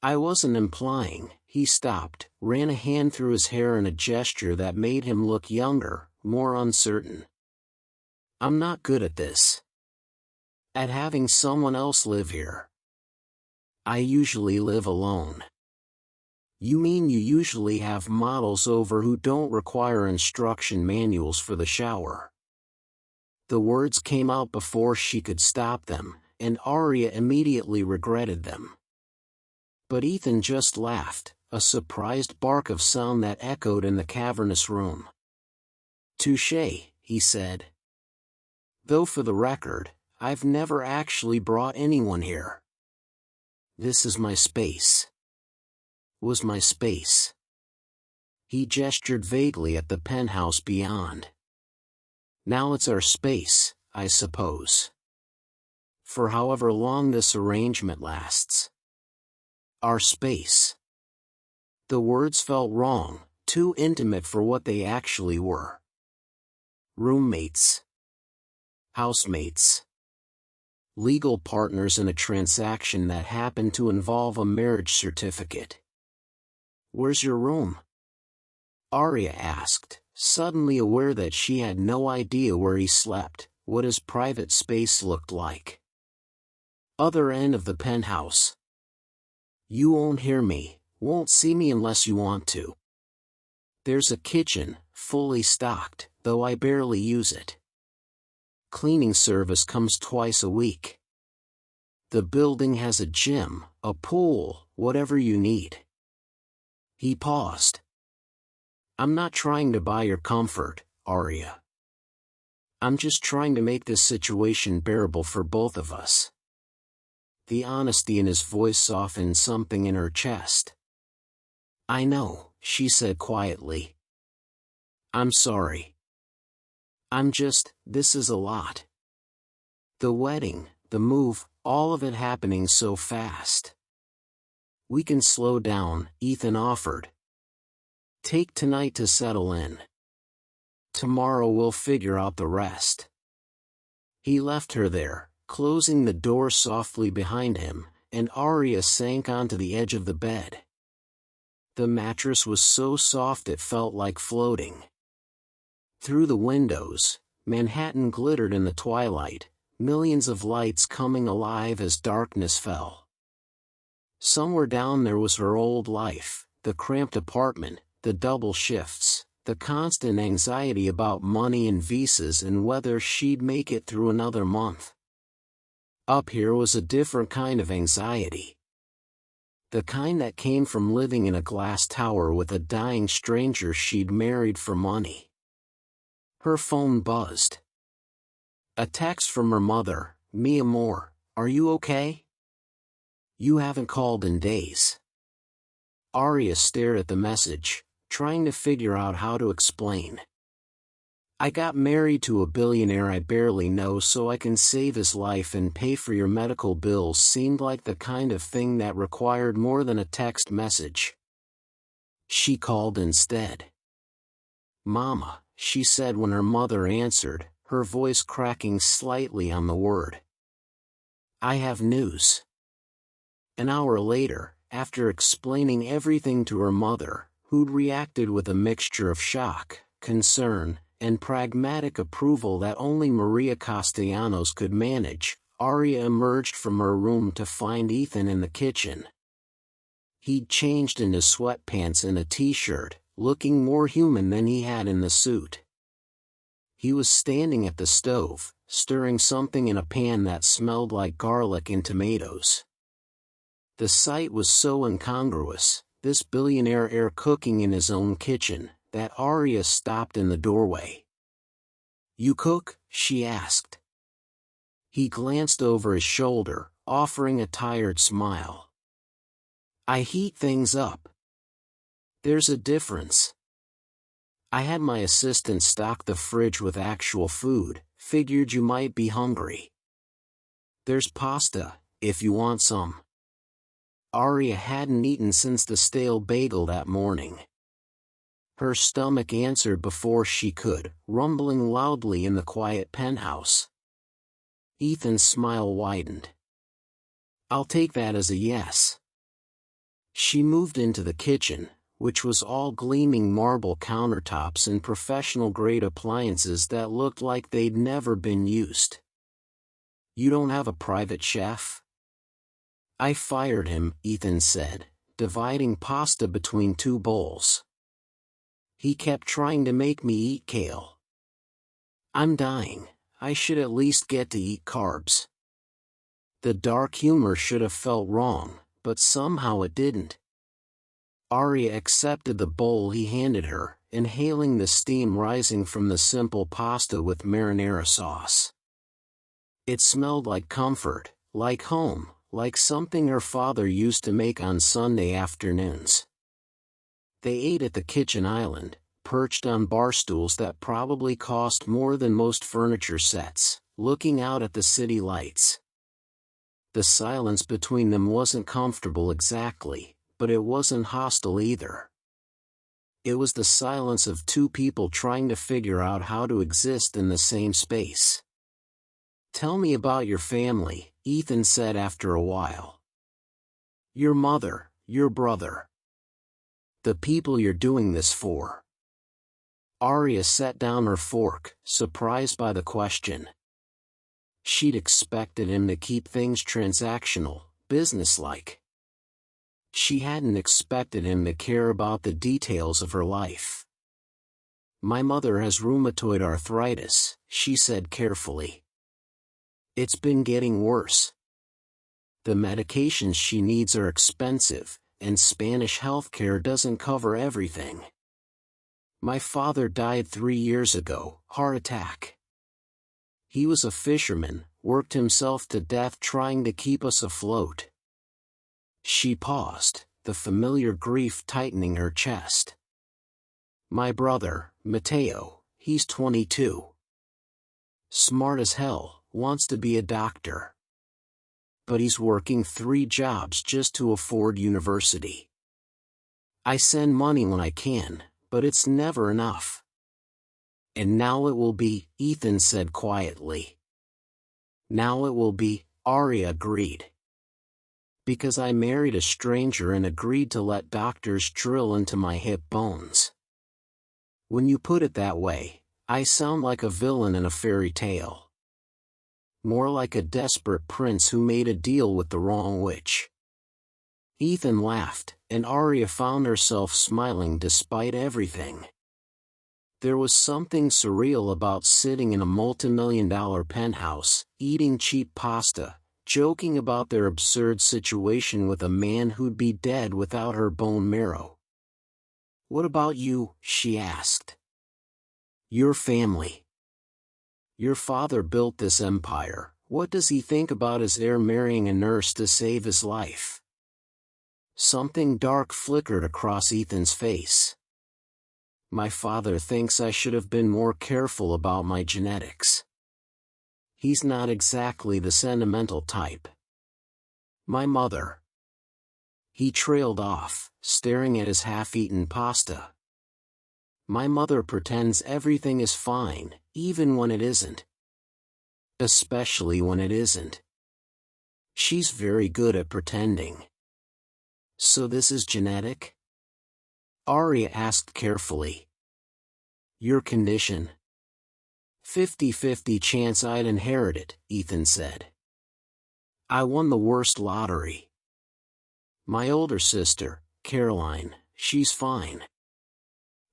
I wasn't implying. He stopped, ran a hand through his hair in a gesture that made him look younger, more uncertain. I'm not good at this. At having someone else live here. I usually live alone. You mean you usually have models over who don't require instruction manuals for the shower? The words came out before she could stop them, and Aria immediately regretted them. But Ethan just laughed, a surprised bark of sound that echoed in the cavernous room. Touché, he said. Though for the record, I've never actually brought anyone here. This is my space. Was my space. He gestured vaguely at the penthouse beyond. Now it's our space, I suppose. For however long this arrangement lasts. Our space. The words felt wrong, too intimate for what they actually were. Roommates. Housemates. Legal partners in a transaction that happened to involve a marriage certificate. Where's your room? Aria asked, suddenly aware that she had no idea where he slept, what his private space looked like. Other end of the penthouse. You won't hear me, won't see me unless you want to. There's a kitchen, fully stocked, though I barely use it. Cleaning service comes twice a week. The building has a gym, a pool, whatever you need. He paused. I'm not trying to buy your comfort, Aria. I'm just trying to make this situation bearable for both of us. The honesty in his voice softened something in her chest. I know, she said quietly. I'm sorry. This is a lot. The wedding, the move, all of it happening so fast. We can slow down, Ethan offered. Take tonight to settle in. Tomorrow we'll figure out the rest. He left her there, closing the door softly behind him, and Aria sank onto the edge of the bed. The mattress was so soft it felt like floating. Through the windows, Manhattan glittered in the twilight, millions of lights coming alive as darkness fell. Somewhere down there was her old life, the cramped apartment, the double shifts, the constant anxiety about money and visas and whether she'd make it through another month. Up here was a different kind of anxiety. The kind that came from living in a glass tower with a dying stranger she'd married for money. Her phone buzzed. A text from her mother, Mi amor, are you okay? You haven't called in days. Aria stared at the message, trying to figure out how to explain. I got married to a billionaire I barely know so I can save his life and pay for your medical bills seemed like the kind of thing that required more than a text message. She called instead. Mama, she said when her mother answered, her voice cracking slightly on the word. I have news. An hour later, after explaining everything to her mother, who'd reacted with a mixture of shock, concern, and pragmatic approval that only Maria Castellanos could manage, Aria emerged from her room to find Ethan in the kitchen. He'd changed into sweatpants and a t-shirt, looking more human than he had in the suit. He was standing at the stove, stirring something in a pan that smelled like garlic and tomatoes. The sight was so incongruous, this billionaire heir cooking in his own kitchen, that Aria stopped in the doorway. You cook? She asked. He glanced over his shoulder, offering a tired smile. I heat things up. There's a difference. I had my assistant stock the fridge with actual food, figured you might be hungry. There's pasta, if you want some. Aria hadn't eaten since the stale bagel that morning. Her stomach answered before she could, rumbling loudly in the quiet penthouse. Ethan's smile widened. I'll take that as a yes. She moved into the kitchen, which was all gleaming marble countertops and professional-grade appliances that looked like they'd never been used. You don't have a private chef? I fired him, Ethan said, dividing pasta between two bowls. He kept trying to make me eat kale. I'm dying. I should at least get to eat carbs. The dark humor should have felt wrong, but somehow it didn't. Aria accepted the bowl he handed her, inhaling the steam rising from the simple pasta with marinara sauce. It smelled like comfort, like home, like something her father used to make on Sunday afternoons. They ate at the kitchen island, perched on bar stools that probably cost more than most furniture sets, looking out at the city lights. The silence between them wasn't comfortable exactly, but it wasn't hostile either. It was the silence of two people trying to figure out how to exist in the same space. Tell me about your family, Ethan said after a while. Your mother, your brother. The people you're doing this for. Aria set down her fork, surprised by the question. She'd expected him to keep things transactional, businesslike. She hadn't expected him to care about the details of her life. My mother has rheumatoid arthritis, she said carefully. It's been getting worse. The medications she needs are expensive, and Spanish healthcare doesn't cover everything. My father died 3 years ago, heart attack. He was a fisherman, worked himself to death trying to keep us afloat. She paused, the familiar grief tightening her chest. My brother, Mateo, he's 22. Smart as hell, wants to be a doctor. But he's working 3 jobs just to afford university. I send money when I can, but it's never enough. And now it will be, Ethan said quietly. Now it will be, Aria agreed. Because I married a stranger and agreed to let doctors drill into my hip bones. When you put it that way, I sound like a villain in a fairy tale. More like a desperate prince who made a deal with the wrong witch. Ethan laughed, and Aria found herself smiling despite everything. There was something surreal about sitting in a multimillion-dollar penthouse, eating cheap pasta, joking about their absurd situation with a man who'd be dead without her bone marrow. What about you? She asked. Your family. Your father built this empire. What does he think about his heir marrying a nurse to save his life? Something dark flickered across Ethan's face. My father thinks I should have been more careful about my genetics. He's not exactly the sentimental type. My mother. He trailed off, staring at his half-eaten pasta. My mother pretends everything is fine, even when it isn't. Especially when it isn't. She's very good at pretending. So this is genetic? Aria asked carefully. Your condition? 50-50 chance I'd inherit it, Ethan said. I won the worst lottery. My older sister, Caroline, she's fine.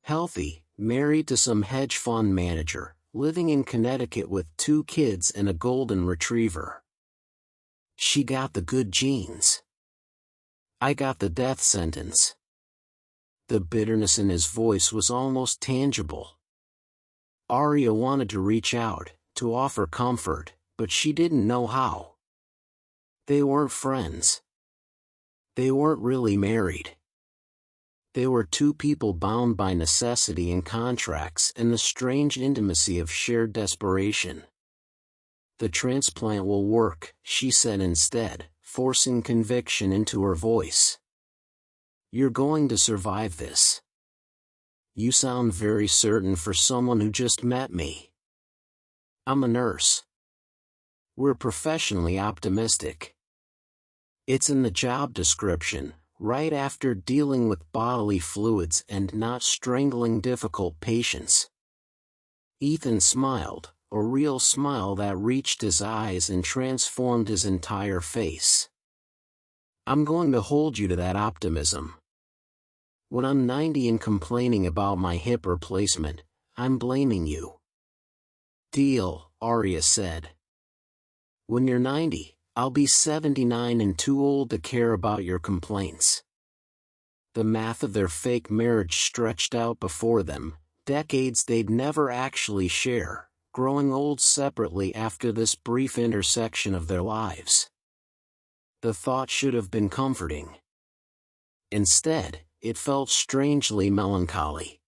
Healthy, married to some hedge fund manager, living in Connecticut with 2 kids and a golden retriever. She got the good genes. I got the death sentence. The bitterness in his voice was almost tangible. Aria wanted to reach out, to offer comfort, but she didn't know how. They weren't friends. They weren't really married. They were 2 people bound by necessity and contracts and the strange intimacy of shared desperation. The transplant will work, she said instead, forcing conviction into her voice. You're going to survive this. You sound very certain for someone who just met me. I'm a nurse. We're professionally optimistic. It's in the job description, right after dealing with bodily fluids and not strangling difficult patients. Ethan smiled, a real smile that reached his eyes and transformed his entire face. I'm going to hold you to that optimism. When I'm 90 and complaining about my hip replacement, I'm blaming you. Deal, Aria said. When you're 90, I'll be 79 and too old to care about your complaints. The math of their fake marriage stretched out before them, decades they'd never actually share, growing old separately after this brief intersection of their lives. The thought should have been comforting. Instead, it felt strangely melancholy.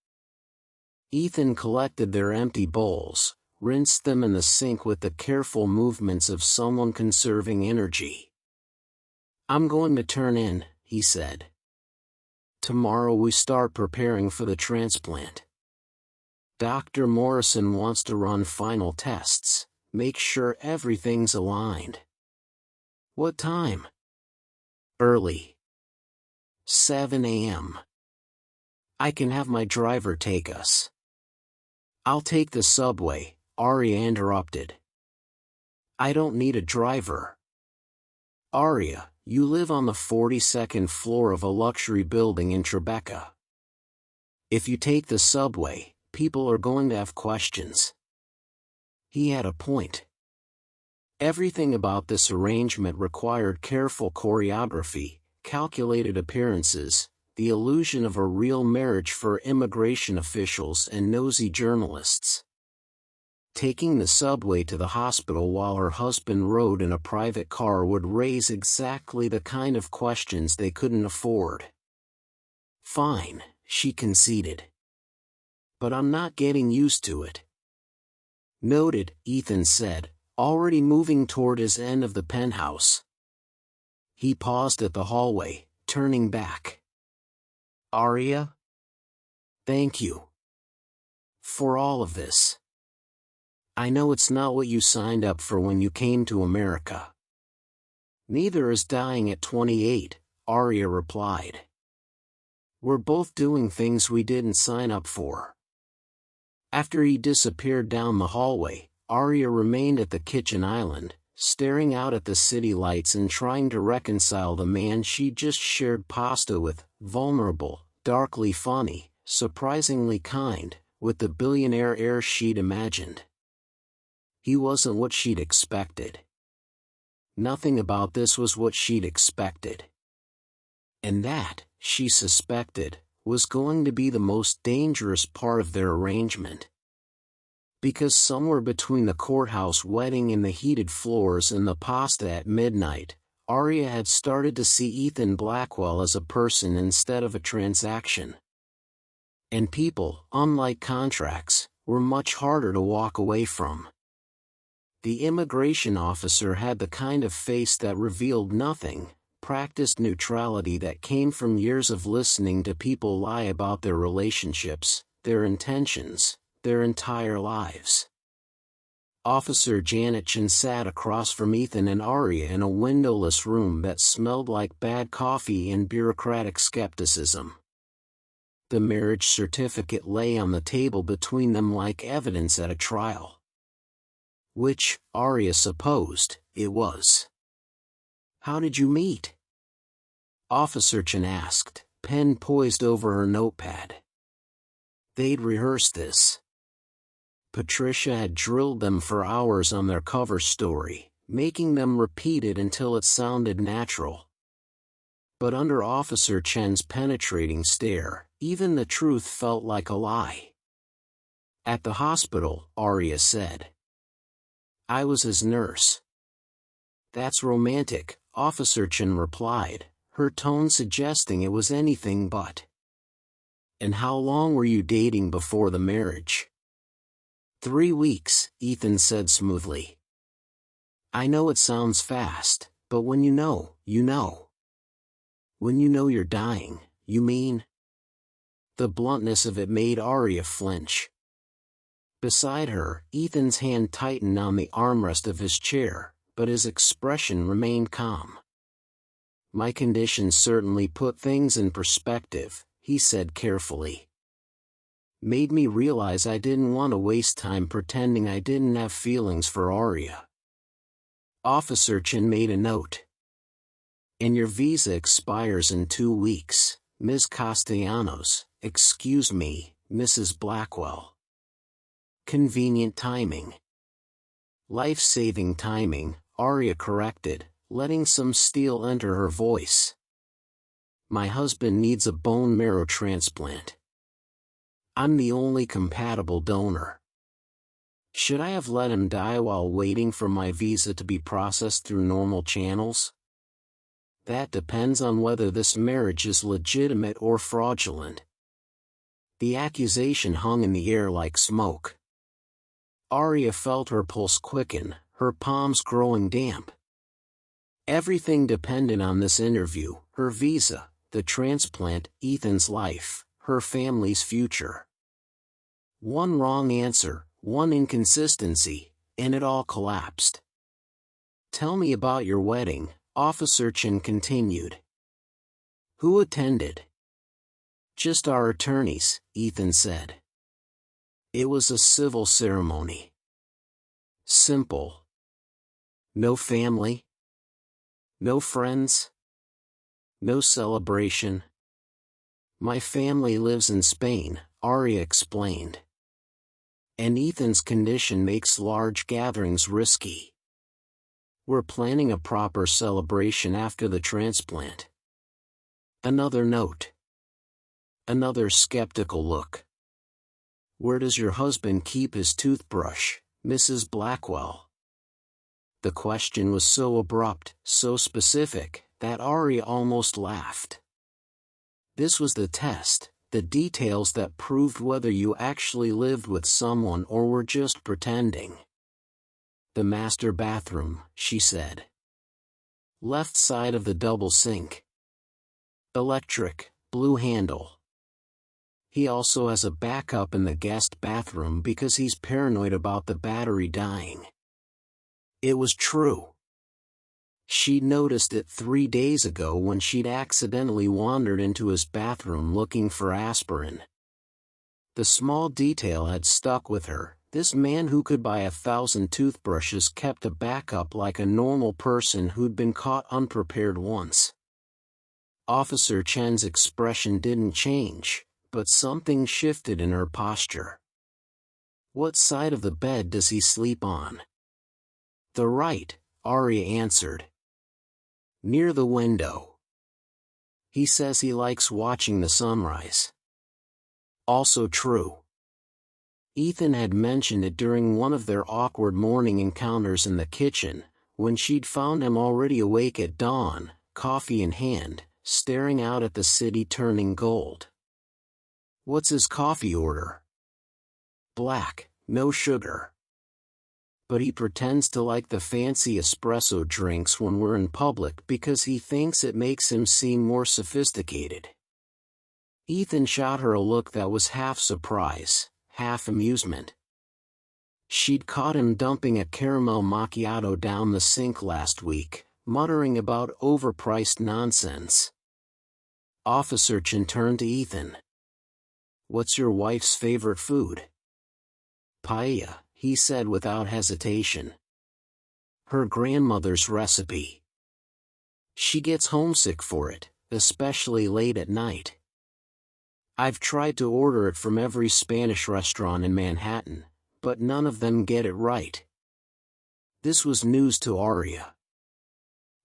Ethan collected their empty bowls, rinsed them in the sink with the careful movements of someone conserving energy. I'm going to turn in, he said. Tomorrow we start preparing for the transplant. Dr. Morrison wants to run final tests, make sure everything's aligned. What time? Early. 7 a.m. I can have my driver take us. I'll take the subway, Aria interrupted. I don't need a driver. Aria, you live on the 42nd floor of a luxury building in Tribeca. If you take the subway, people are going to have questions. He had a point. Everything about this arrangement required careful choreography, calculated appearances, the illusion of a real marriage for immigration officials and nosy journalists. Taking the subway to the hospital while her husband rode in a private car would raise exactly the kind of questions they couldn't afford. Fine, she conceded. But I'm not getting used to it. Noted, Ethan said, already moving toward his end of the penthouse. He paused at the hallway, turning back. Aria? Thank you. For all of this. I know it's not what you signed up for when you came to America. Neither is dying at 28, Aria replied. We're both doing things we didn't sign up for. After he disappeared down the hallway, Aria remained at the kitchen island, staring out at the city lights and trying to reconcile the man she'd just shared pasta with, vulnerable, darkly funny, surprisingly kind, with the billionaire heir she'd imagined. He wasn't what she'd expected. Nothing about this was what she'd expected. And that, she suspected, was going to be the most dangerous part of their arrangement. Because somewhere between the courthouse wedding and the heated floors and the pasta at midnight, Aria had started to see Ethan Blackwell as a person instead of a transaction. And people, unlike contracts, were much harder to walk away from. The immigration officer had the kind of face that revealed nothing, practiced neutrality that came from years of listening to people lie about their relationships, their intentions, their entire lives. Officer Janet Chen sat across from Ethan and Aria in a windowless room that smelled like bad coffee and bureaucratic skepticism. The marriage certificate lay on the table between them like evidence at a trial. Which, Aria supposed, it was. How did you meet? Officer Chen asked, pen poised over her notepad. They'd rehearsed this. Patricia had drilled them for hours on their cover story, making them repeat it until it sounded natural. But under Officer Chen's penetrating stare, even the truth felt like a lie. At the hospital, Aria said. I was his nurse. That's romantic, Officer Chen replied, her tone suggesting it was anything but. And how long were you dating before the marriage? 3 weeks, Ethan said smoothly. I know it sounds fast, but when you know, you know. When you know you're dying, you mean? The bluntness of it made Aria flinch. Beside her, Ethan's hand tightened on the armrest of his chair, but his expression remained calm. "My condition certainly put things in perspective," he said carefully. "Made me realize I didn't want to waste time pretending I didn't have feelings for Aria." Officer Chen made a note. "And your visa expires in 2 weeks, Ms. Castellanos." "Excuse me, Mrs. Blackwell." "Convenient timing." "Life-saving timing," Aria corrected, letting some steel enter her voice. "My husband needs a bone marrow transplant. I'm the only compatible donor. Should I have let him die while waiting for my visa to be processed through normal channels? That depends on whether this marriage is legitimate or fraudulent." The accusation hung in the air like smoke. Aria felt her pulse quicken, her palms growing damp. Everything depended on this interview: her visa, the transplant, Ethan's life, her family's future. One wrong answer, one inconsistency, and it all collapsed. "Tell me about your wedding," Officer Chen continued. "Who attended?" "Just our attorneys," Ethan said. "It was a civil ceremony. Simple. No family? No friends? No celebration?" "My family lives in Spain," Aria explained. "And Ethan's condition makes large gatherings risky. We're planning a proper celebration after the transplant." Another note. Another skeptical look. "Where does your husband keep his toothbrush, Mrs. Blackwell?" The question was so abrupt, so specific, that Aria almost laughed. This was the test, the details that proved whether you actually lived with someone or were just pretending. "The master bathroom," she said. "Left side of the double sink. Electric, blue handle. He also has a backup in the guest bathroom because he's paranoid about the battery dying." It was true. She'd noticed it 3 days ago when she'd accidentally wandered into his bathroom looking for aspirin. The small detail had stuck with her: this man who could buy 1,000 toothbrushes kept a backup like a normal person who'd been caught unprepared once. Officer Chen's expression didn't change, but something shifted in her posture. "What side of the bed does he sleep on?" "The right," Aria answered. "Near the window. He says he likes watching the sunrise." Also true. Ethan had mentioned it during one of their awkward morning encounters in the kitchen, when she'd found him already awake at dawn, coffee in hand, staring out at the city turning gold. "What's his coffee order?" "Black, no sugar. But he pretends to like the fancy espresso drinks when we're in public because he thinks it makes him seem more sophisticated." Ethan shot her a look that was half surprise, half amusement. She'd caught him dumping a caramel macchiato down the sink last week, muttering about overpriced nonsense. Officer Chen turned to Ethan. "What's your wife's favorite food?" "Paella," he said without hesitation. "Her grandmother's recipe. She gets homesick for it, especially late at night. I've tried to order it from every Spanish restaurant in Manhattan, but none of them get it right." This was news to Aria.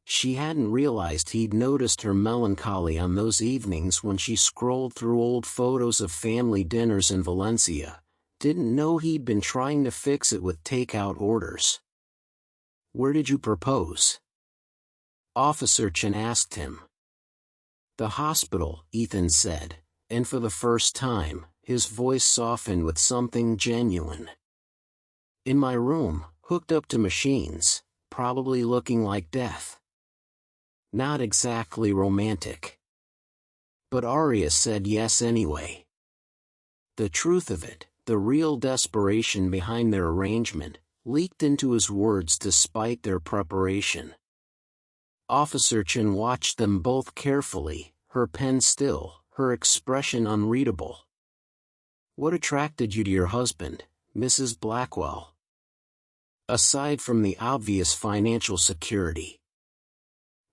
She hadn't realized he'd noticed her melancholy on those evenings when she scrolled through old photos of family dinners in Valencia, didn't know he'd been trying to fix it with takeout orders. "Where did you propose?" Officer Chen asked him. "The hospital," Ethan said, and for the first time, his voice softened with something genuine. "In my room, hooked up to machines, probably looking like death." Not exactly romantic. But Aria said yes anyway. The truth of it, the real desperation behind their arrangement, leaked into his words despite their preparation. Officer Chen watched them both carefully, her pen still, her expression unreadable. "What attracted you to your husband, Mrs. Blackwell?" "Aside from the obvious financial security."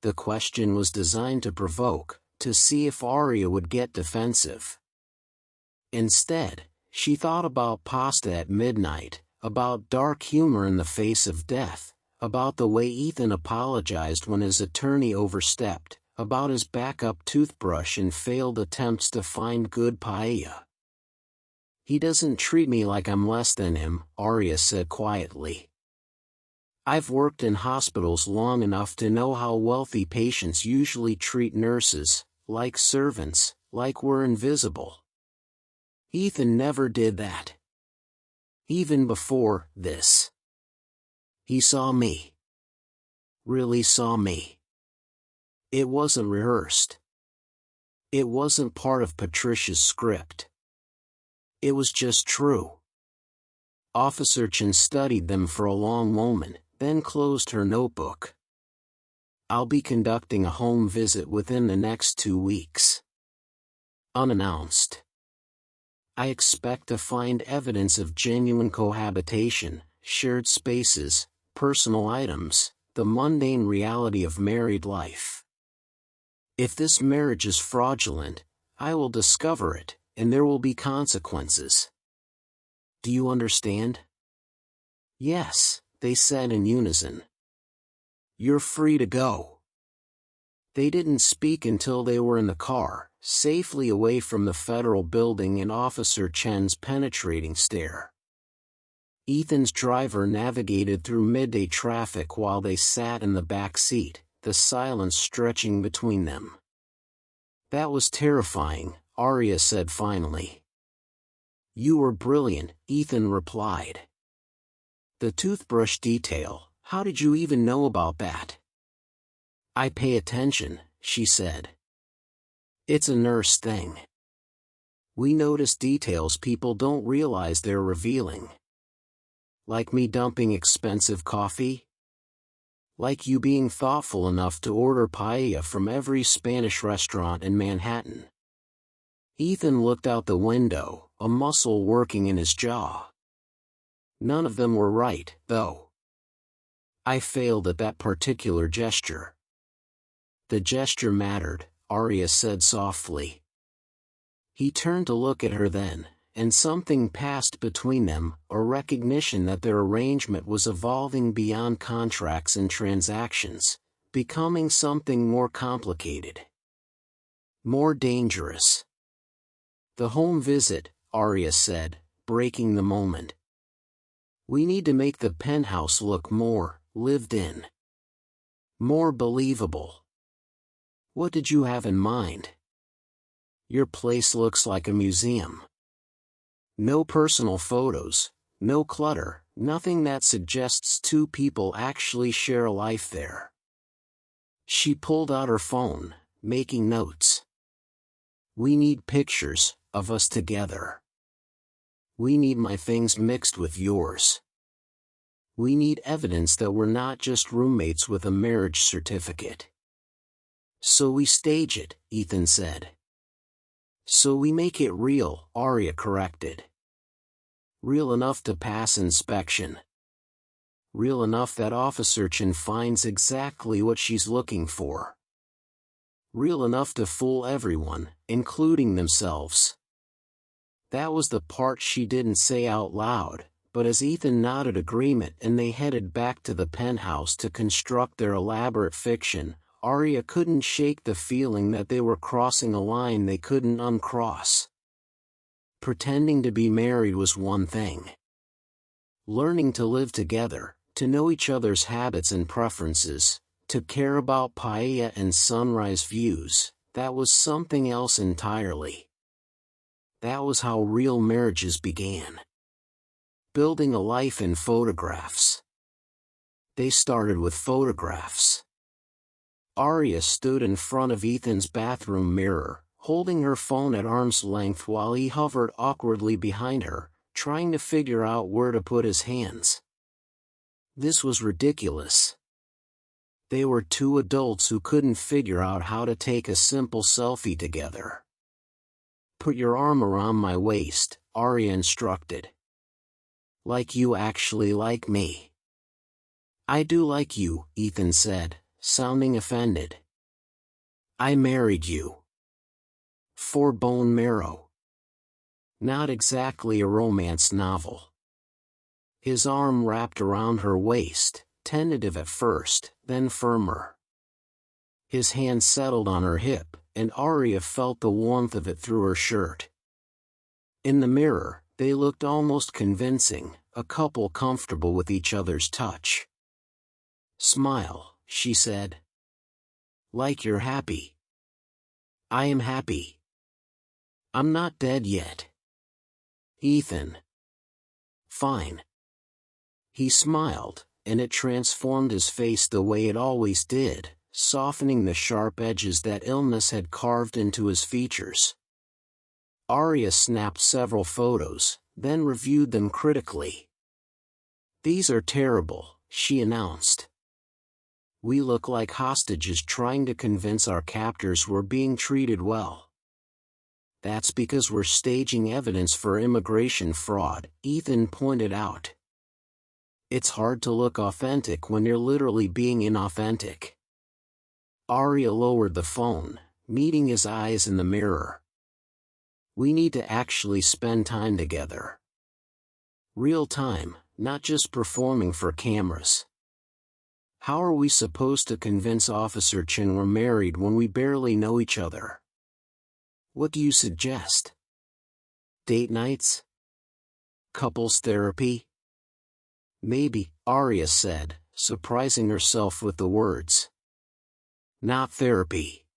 The question was designed to provoke, to see if Aria would get defensive. Instead, she thought about pasta at midnight, about dark humor in the face of death, about the way Ethan apologized when his attorney overstepped, about his backup toothbrush and failed attempts to find good paella. "He doesn't treat me like I'm less than him," Aria said quietly. "I've worked in hospitals long enough to know how wealthy patients usually treat nurses, like servants, like we're invisible. Ethan never did that. Even before this. He saw me. Really saw me. It wasn't rehearsed. It wasn't part of Patricia's script. It was just true." Officer Chen studied them for a long moment, then closed her notebook. "I'll be conducting a home visit within the next 2 weeks. Unannounced. I expect to find evidence of genuine cohabitation, shared spaces, personal items, the mundane reality of married life. If this marriage is fraudulent, I will discover it, and there will be consequences. Do you understand?" "Yes," they said in unison. "You're free to go." They didn't speak until they were in the car, safely away from the federal building and Officer Chen's penetrating stare. Ethan's driver navigated through midday traffic while they sat in the back seat, the silence stretching between them. "That was terrifying," Aria said finally. "You were brilliant," Ethan replied. "The toothbrush detail, how did you even know about that?" "I pay attention," she said. "It's a nurse thing. We notice details people don't realize they're revealing. Like me dumping expensive coffee? Like you being thoughtful enough to order paella from every Spanish restaurant in Manhattan." Ethan looked out the window, a muscle working in his jaw. "None of them were right, though. I failed at that particular gesture." "The gesture mattered," Aria said softly. He turned to look at her then, and something passed between them, a recognition that their arrangement was evolving beyond contracts and transactions, becoming something more complicated. More dangerous. "The home visit," Aria said, breaking the moment. "We need to make the penthouse look more lived in. More believable." "What did you have in mind?" "Your place looks like a museum. No personal photos, no clutter, nothing that suggests two people actually share a life there." She pulled out her phone, making notes. "We need pictures of us together. We need my things mixed with yours. We need evidence that we're not just roommates with a marriage certificate." "So we stage it," Ethan said. "So we make it real," Aria corrected. "Real enough to pass inspection. Real enough that Officer Chen finds exactly what she's looking for. Real enough to fool everyone, including themselves." That was the part she didn't say out loud, but as Ethan nodded agreement and they headed back to the penthouse to construct their elaborate fiction, Aria couldn't shake the feeling that they were crossing a line they couldn't uncross. Pretending to be married was one thing. Learning to live together, to know each other's habits and preferences, to care about paella and sunrise views, that was something else entirely. That was how real marriages began. Building a life in photographs. They started with photographs. Aria stood in front of Ethan's bathroom mirror, holding her phone at arm's length while he hovered awkwardly behind her, trying to figure out where to put his hands. This was ridiculous. They were two adults who couldn't figure out how to take a simple selfie together. Put your arm around my waist, Aria instructed. Like you actually like me. I do like you, Ethan said, sounding offended. I married you. For bone marrow. Not exactly a romance novel. His arm wrapped around her waist, tentative at first, then firmer. His hand settled on her hip, and Aria felt the warmth of it through her shirt. In the mirror, they looked almost convincing, a couple comfortable with each other's touch. Smile, she said. Like you're happy. I am happy. I'm not dead yet. Ethan. Fine. He smiled, and it transformed his face the way it always did, softening the sharp edges that illness had carved into his features. Aria snapped several photos, then reviewed them critically. These are terrible, she announced. We look like hostages trying to convince our captors we're being treated well. That's because we're staging evidence for immigration fraud, Ethan pointed out. It's hard to look authentic when you're literally being inauthentic. Aria lowered the phone, meeting his eyes in the mirror. We need to actually spend time together. Real time, not just performing for cameras. How are we supposed to convince Officer Chin we're married when we barely know each other? What do you suggest? Date nights? Couples therapy? Maybe, Aria said, surprising herself with the words. Not therapy.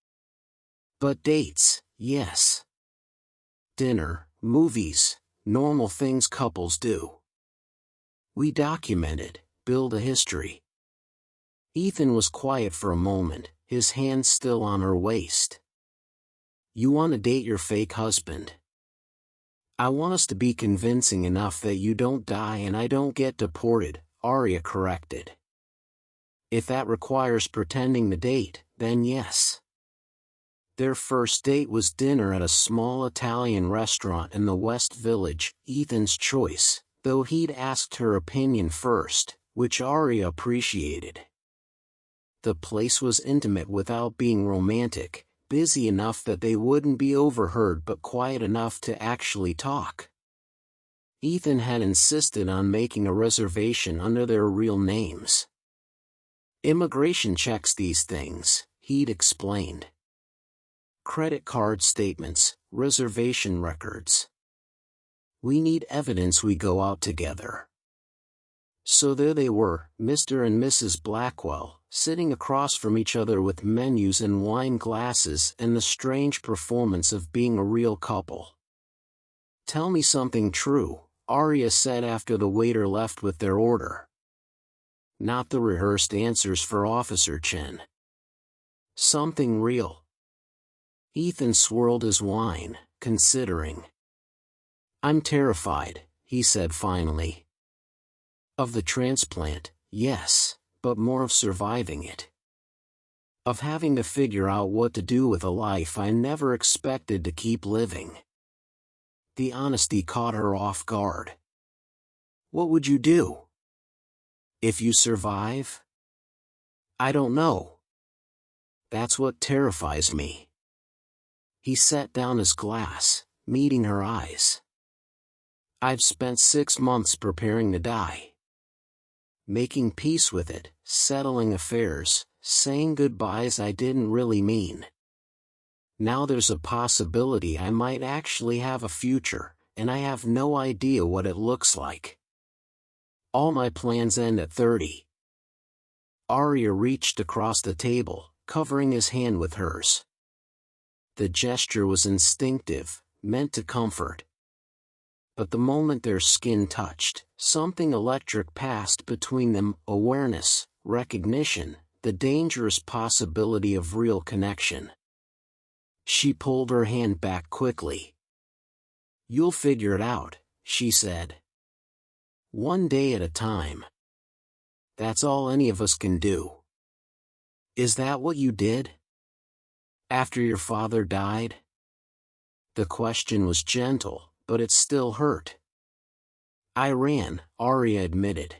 But dates, yes. Dinner, movies, normal things couples do. We documented, build a history. Ethan was quiet for a moment, his hand still on her waist. You want to date your fake husband. I want us to be convincing enough that you don't die and I don't get deported, Aria corrected. If that requires pretending to date, then yes. Their first date was dinner at a small Italian restaurant in the West Village, Ethan's choice, though he'd asked her opinion first, which Aria appreciated. The place was intimate without being romantic, busy enough that they wouldn't be overheard but quiet enough to actually talk. Ethan had insisted on making a reservation under their real names. Immigration checks these things, he'd explained. Credit card statements, reservation records. We need evidence we go out together. So there they were, Mr. and Mrs. Blackwell, sitting across from each other with menus and wine glasses and the strange performance of being a real couple. Tell me something true, Aria said after the waiter left with their order. Not the rehearsed answers for Officer Chen. Something real. Ethan swirled his wine, considering. I'm terrified, he said finally. Of the transplant, yes, but more of surviving it. Of having to figure out what to do with a life I never expected to keep living. The honesty caught her off guard. What would you do? If you survive? I don't know. That's what terrifies me. He set down his glass, meeting her eyes. I've spent 6 months preparing to die. Making peace with it, settling affairs, saying goodbyes I didn't really mean. Now there's a possibility I might actually have a future, and I have no idea what it looks like. All my plans end at 30. Aria reached across the table, covering his hand with hers. The gesture was instinctive, meant to comfort. But the moment their skin touched, something electric passed between them, awareness, recognition, the dangerous possibility of real connection. She pulled her hand back quickly. You'll figure it out, she said. One day at a time. That's all any of us can do. Is that what you did? After your father died? The question was gentle, but it still hurt. I ran, Aria admitted.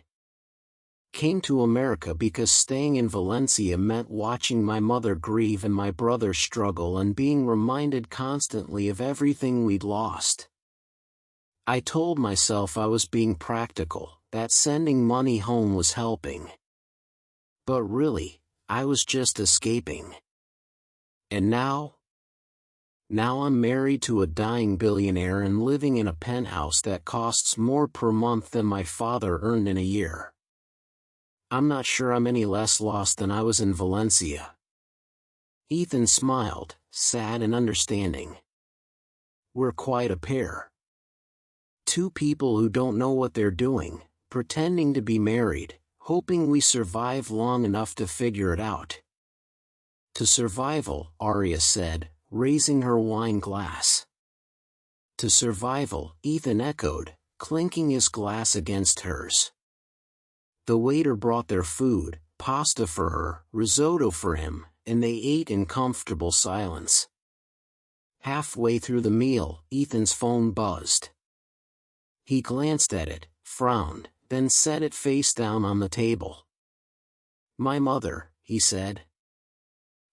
Came to America because staying in Valencia meant watching my mother grieve and my brother struggle and being reminded constantly of everything we'd lost. I told myself I was being practical, that sending money home was helping. But really, I was just escaping. And now? Now I'm married to a dying billionaire and living in a penthouse that costs more per month than my father earned in a year. I'm not sure I'm any less lost than I was in Valencia. Ethan smiled, sad and understanding. We're quite a pair. Two people who don't know what they're doing, pretending to be married, hoping we survive long enough to figure it out. To survival, Aria said, raising her wine glass. To survival, Ethan echoed, clinking his glass against hers. The waiter brought their food, pasta for her, risotto for him, and they ate in comfortable silence. Halfway through the meal, Ethan's phone buzzed. He glanced at it, frowned, then set it face down on the table. My mother, he said.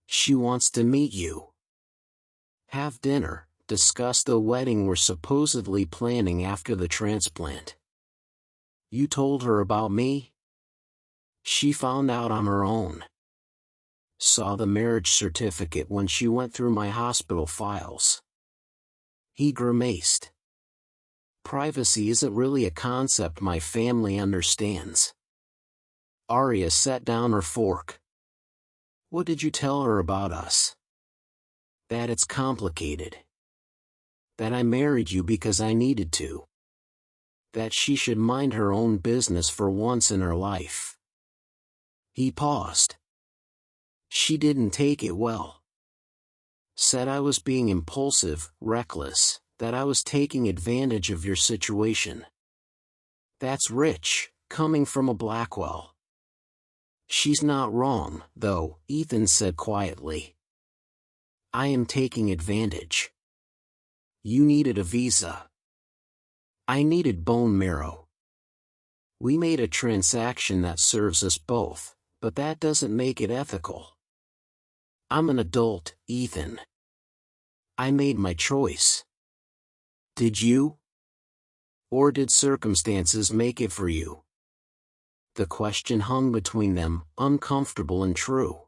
She wants to meet you. Have dinner, discuss the wedding we're supposedly planning after the transplant. You told her about me? She found out on her own. Saw the marriage certificate when she went through my hospital files. He grimaced. Privacy isn't really a concept my family understands. Aria set down her fork. What did you tell her about us? That it's complicated. That I married you because I needed to. That she should mind her own business for once in her life. He paused. She didn't take it well. Said I was being impulsive, reckless, that I was taking advantage of your situation. That's rich, coming from a Blackwell. She's not wrong, though, Ethan said quietly. I am taking advantage. You needed a visa. I needed bone marrow. We made a transaction that serves us both, but that doesn't make it ethical. I'm an adult, Ethan. I made my choice. Did you? Or did circumstances make it for you? The question hung between them, uncomfortable and true.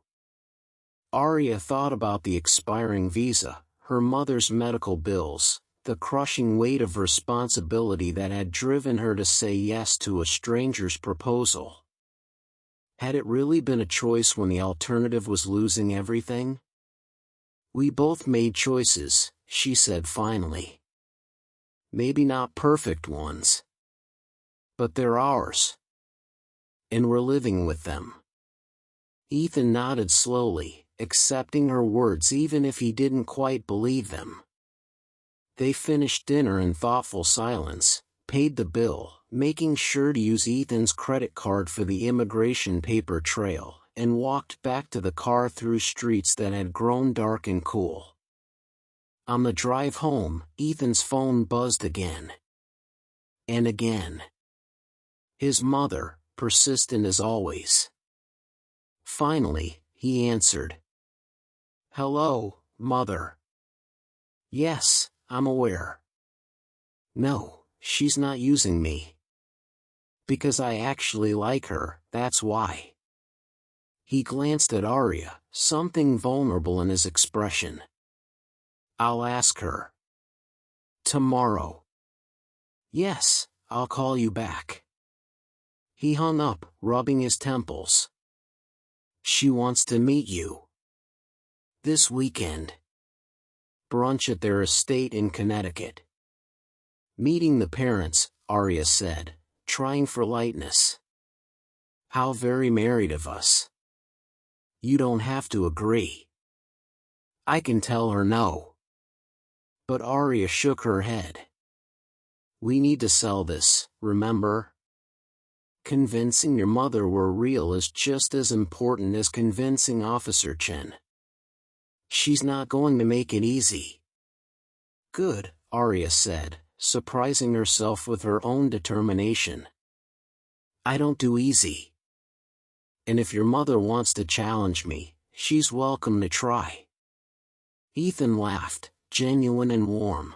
Aria thought about the expiring visa, her mother's medical bills, the crushing weight of responsibility that had driven her to say yes to a stranger's proposal. Had it really been a choice when the alternative was losing everything? We both made choices, she said finally. Maybe not perfect ones. But they're ours. And we're living with them. Ethan nodded slowly, accepting her words even if he didn't quite believe them. They finished dinner in thoughtful silence, paid the bill, making sure to use Ethan's credit card for the immigration paper trail, and walked back to the car through streets that had grown dark and cool. On the drive home, Ethan's phone buzzed again. And again. His mother, persistent as always. Finally, he answered. Hello, Mother. Yes, I'm aware. No, she's not using me. Because I actually like her, that's why. He glanced at Aria, something vulnerable in his expression. I'll ask her. Tomorrow. Yes, I'll call you back. He hung up, rubbing his temples. She wants to meet you. This weekend. Brunch at their estate in Connecticut. Meeting the parents, Aria said, trying for lightness. How very married of us. You don't have to agree. I can tell her no. But Aria shook her head. We need to sell this, remember? Convincing your mother we're real is just as important as convincing Officer Chen. She's not going to make it easy. Good, Aria said, surprising herself with her own determination. I don't do easy. And if your mother wants to challenge me, she's welcome to try. Ethan laughed, genuine and warm.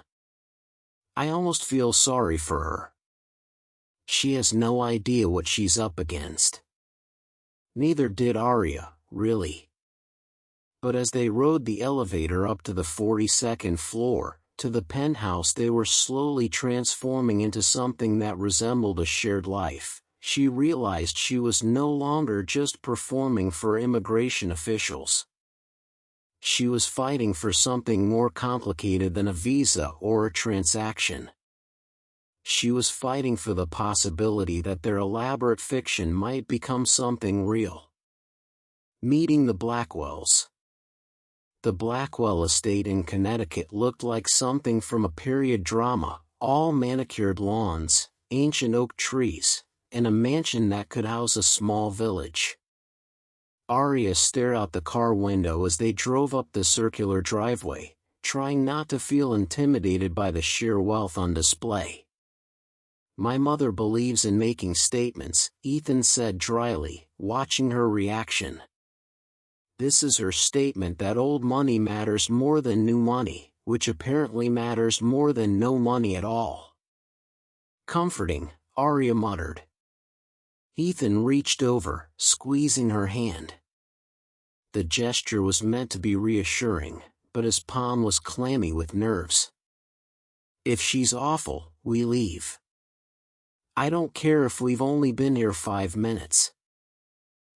I almost feel sorry for her. She has no idea what she's up against. Neither did Aria, really. But as they rode the elevator up to the 42nd floor, to the penthouse they were slowly transforming into something that resembled a shared life, she realized she was no longer just performing for immigration officials. She was fighting for something more complicated than a visa or a transaction. She was fighting for the possibility that their elaborate fiction might become something real. Meeting the Blackwells. The Blackwell estate in Connecticut looked like something from a period drama, all manicured lawns, ancient oak trees, and a mansion that could house a small village. Aria stared out the car window as they drove up the circular driveway, trying not to feel intimidated by the sheer wealth on display. My mother believes in making statements, Ethan said dryly, watching her reaction. This is her statement that old money matters more than new money, which apparently matters more than no money at all. Comforting, Aria muttered. Ethan reached over, squeezing her hand. The gesture was meant to be reassuring, but his palm was clammy with nerves. If she's awful, we leave. I don't care if we've only been here 5 minutes.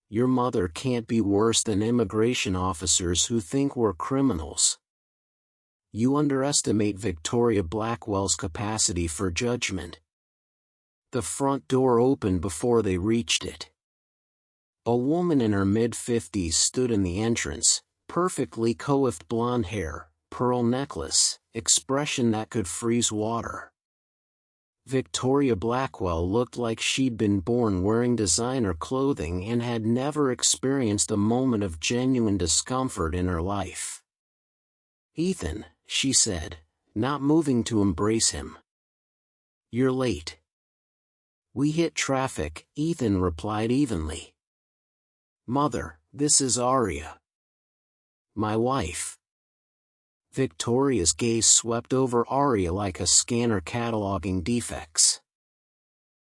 Your mother can't be worse than immigration officers who think we're criminals. You underestimate Victoria Blackwell's capacity for judgment. The front door opened before they reached it. A woman in her mid-50s stood in the entrance, perfectly coiffed blonde hair, pearl necklace, expression that could freeze water. Victoria Blackwell looked like she'd been born wearing designer clothing and had never experienced a moment of genuine discomfort in her life. Ethan, she said, not moving to embrace him. You're late. We hit traffic, Ethan replied evenly. Mother, this is Aria. My wife. Victoria's gaze swept over Aria like a scanner cataloging defects.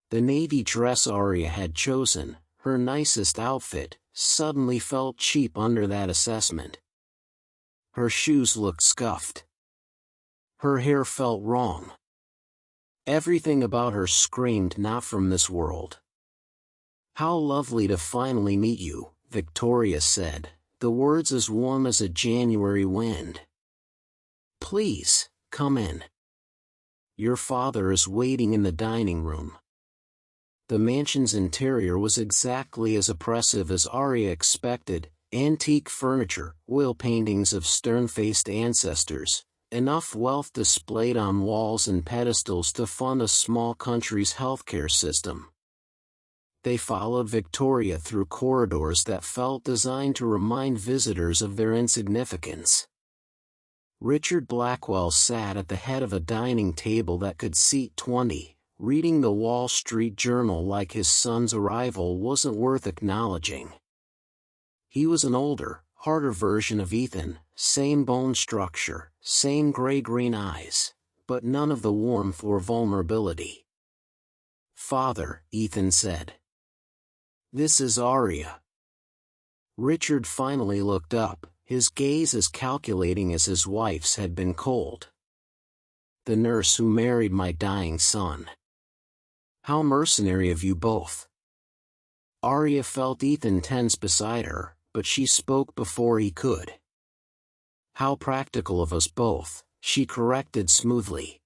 The navy dress Aria had chosen, her nicest outfit, suddenly felt cheap under that assessment. Her shoes looked scuffed. Her hair felt wrong. Everything about her screamed not from this world. How lovely to finally meet you, Victoria said, the words as warm as a January wind. Please, come in. Your father is waiting in the dining room. The mansion's interior was exactly as oppressive as Aria expected, antique furniture, oil paintings of stern-faced ancestors, enough wealth displayed on walls and pedestals to fund a small country's healthcare system. They followed Victoria through corridors that felt designed to remind visitors of their insignificance. Richard Blackwell sat at the head of a dining table that could seat 20, reading the Wall Street Journal like his son's arrival wasn't worth acknowledging. He was an older, harder version of Ethan, same bone structure, same gray-green eyes, but none of the warmth or vulnerability. Father, Ethan said. This is Aria. Richard finally looked up, his gaze as calculating as his wife's had been cold. The nurse who married my dying son. How mercenary of you both. Aria felt Ethan tense beside her, but she spoke before he could. How practical of us both, she corrected smoothly.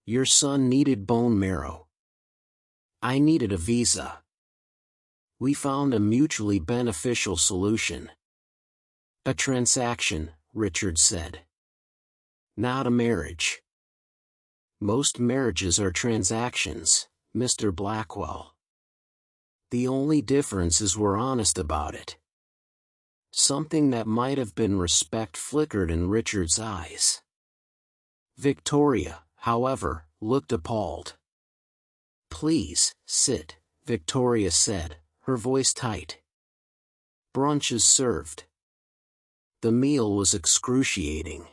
Your son needed bone marrow. I needed a visa. We found a mutually beneficial solution. A transaction, Richard said. Not a marriage. Most marriages are transactions, Mr. Blackwell. The only difference is we're honest about it." Something that might have been respect flickered in Richard's eyes. Victoria, however, looked appalled. "Please, sit," Victoria said, her voice tight. Brunch is served. The meal was excruciating.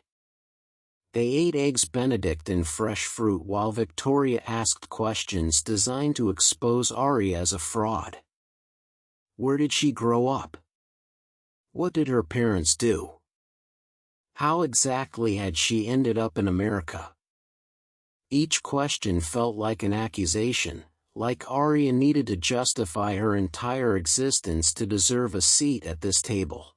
They ate eggs Benedict and fresh fruit while Victoria asked questions designed to expose Aria as a fraud. Where did she grow up? What did her parents do? How exactly had she ended up in America? Each question felt like an accusation, like Aria needed to justify her entire existence to deserve a seat at this table.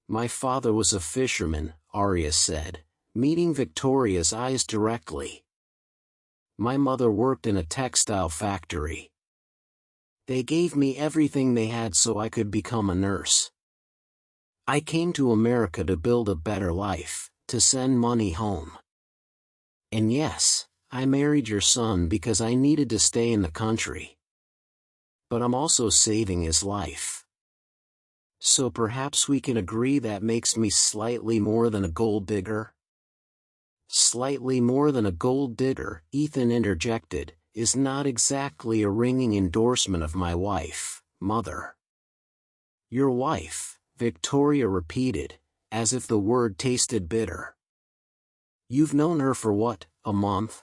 "My father was a fisherman," Aria said, meeting Victoria's eyes directly. "My mother worked in a textile factory. They gave me everything they had so I could become a nurse. I came to America to build a better life, to send money home. And yes, I married your son because I needed to stay in the country. But I'm also saving his life. So perhaps we can agree that makes me slightly more than a gold digger?" "Slightly more than a gold digger," Ethan interjected, "is not exactly a ringing endorsement of my wife, Mother." "Your wife," Victoria repeated, as if the word tasted bitter. "You've known her for what, a month?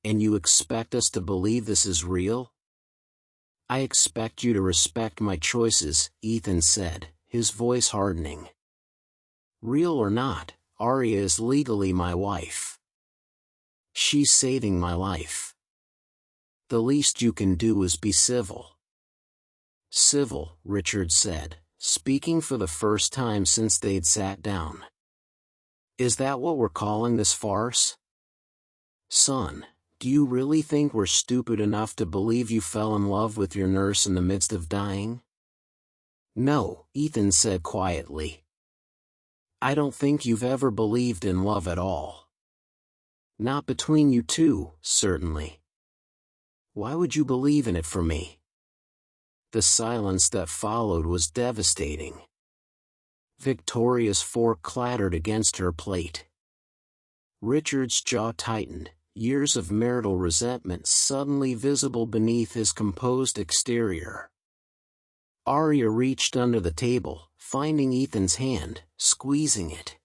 And you expect us to believe this is real?" "I expect you to respect my choices," Ethan said, his voice hardening. "Real or not, Aria is legally my wife. She's saving my life. The least you can do is be civil." "Civil," Richard said, speaking for the first time since they'd sat down. "Is that what we're calling this farce? Son, do you really think we're stupid enough to believe you fell in love with your nurse in the midst of dying?" "No," Ethan said quietly. "I don't think you've ever believed in love at all. Not between you two, certainly. Why would you believe in it for me?" The silence that followed was devastating. Victoria's fork clattered against her plate. Richard's jaw tightened, years of marital resentment suddenly visible beneath his composed exterior. Aria reached under the table, finding Ethan's hand, squeezing it.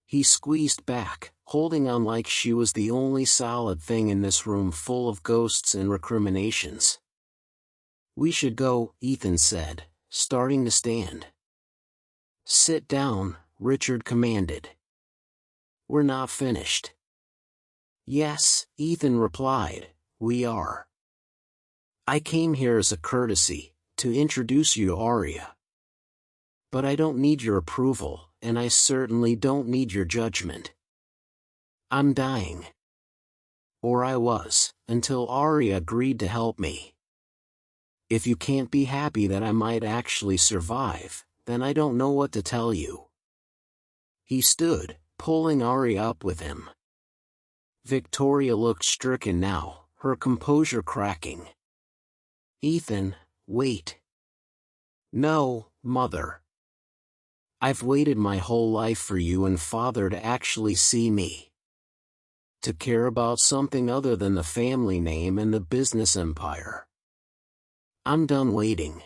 He squeezed back, holding on like she was the only solid thing in this room full of ghosts and recriminations. "We should go," Ethan said, starting to stand. "Sit down," Richard commanded. "We're not finished." "Yes," Ethan replied, "we are. I came here as a courtesy, to introduce you to Aria. But I don't need your approval, and I certainly don't need your judgment. I'm dying. Or I was, until Aria agreed to help me. If you can't be happy that I might actually survive, then I don't know what to tell you." He stood, pulling Aria up with him. Victoria looked stricken now, her composure cracking. "Ethan, wait." "No, Mother. I've waited my whole life for you and Father to actually see me. To care about something other than the family name and the business empire. I'm done waiting."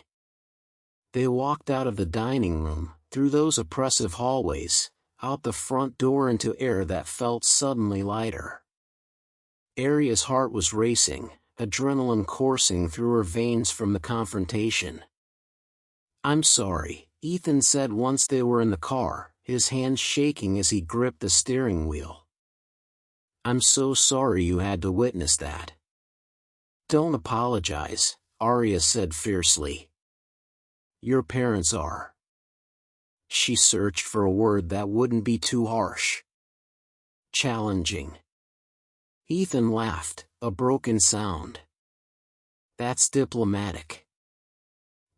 They walked out of the dining room, through those oppressive hallways, out the front door into air that felt suddenly lighter. Aria's heart was racing, adrenaline coursing through her veins from the confrontation. "I'm sorry," Ethan said once they were in the car, his hands shaking as he gripped the steering wheel. "I'm so sorry you had to witness that." "Don't apologize," Aria said fiercely. "Your parents are." She searched for a word that wouldn't be too harsh. "Challenging." Ethan laughed, a broken sound. "That's diplomatic.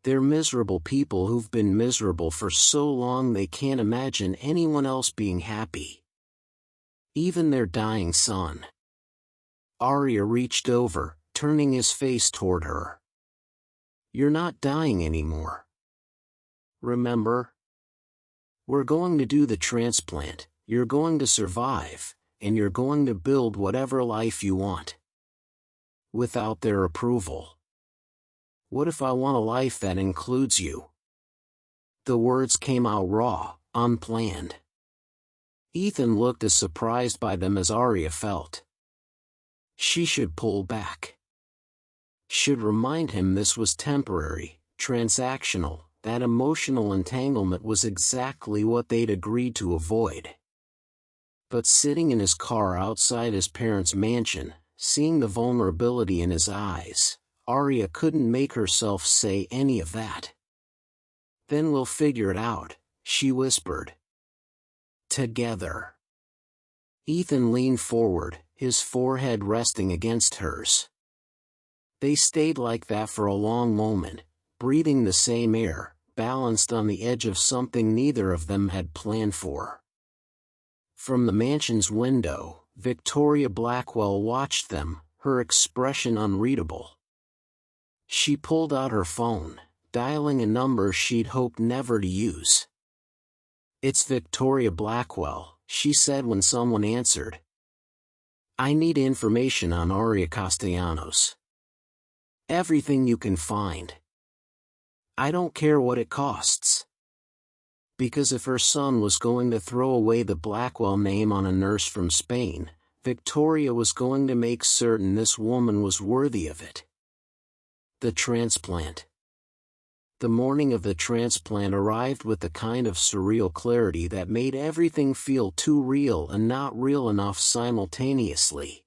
They're miserable people who've been miserable for so long they can't imagine anyone else being happy. Even their dying son." Aria reached over, turning his face toward her. You're not dying anymore. Remember? We're going to do the transplant, you're going to survive, and you're going to build whatever life you want. Without their approval. What if I want a life that includes you? The words came out raw, unplanned. Ethan looked as surprised by them as Aria felt. She should pull back. Should remind him this was temporary, transactional, that emotional entanglement was exactly what they'd agreed to avoid. But sitting in his car outside his parents' mansion, seeing the vulnerability in his eyes, Aria couldn't make herself say any of that. Then we'll figure it out, she whispered. Together. Ethan leaned forward, his forehead resting against hers. They stayed like that for a long moment, breathing the same air, balanced on the edge of something neither of them had planned for. From the mansion's window, Victoria Blackwell watched them, her expression unreadable. She pulled out her phone, dialing a number she'd hoped never to use. "It's Victoria Blackwell," she said when someone answered. "I need information on Aria Castellanos. Everything you can find. I don't care what it costs." Because if her son was going to throw away the Blackwell name on a nurse from Spain, Victoria was going to make certain this woman was worthy of it. The transplant. The morning of the transplant arrived with the kind of surreal clarity that made everything feel too real and not real enough simultaneously.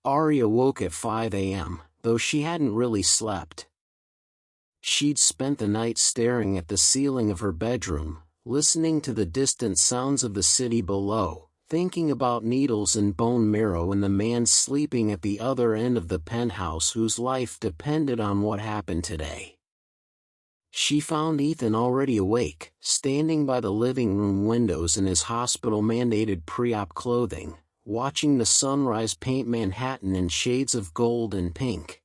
Aria woke at 5 a.m., though she hadn't really slept. She'd spent the night staring at the ceiling of her bedroom, listening to the distant sounds of the city below, thinking about needles and bone marrow and the man sleeping at the other end of the penthouse whose life depended on what happened today. She found Ethan already awake, standing by the living room windows in his hospital-mandated pre-op clothing, watching the sunrise paint Manhattan in shades of gold and pink.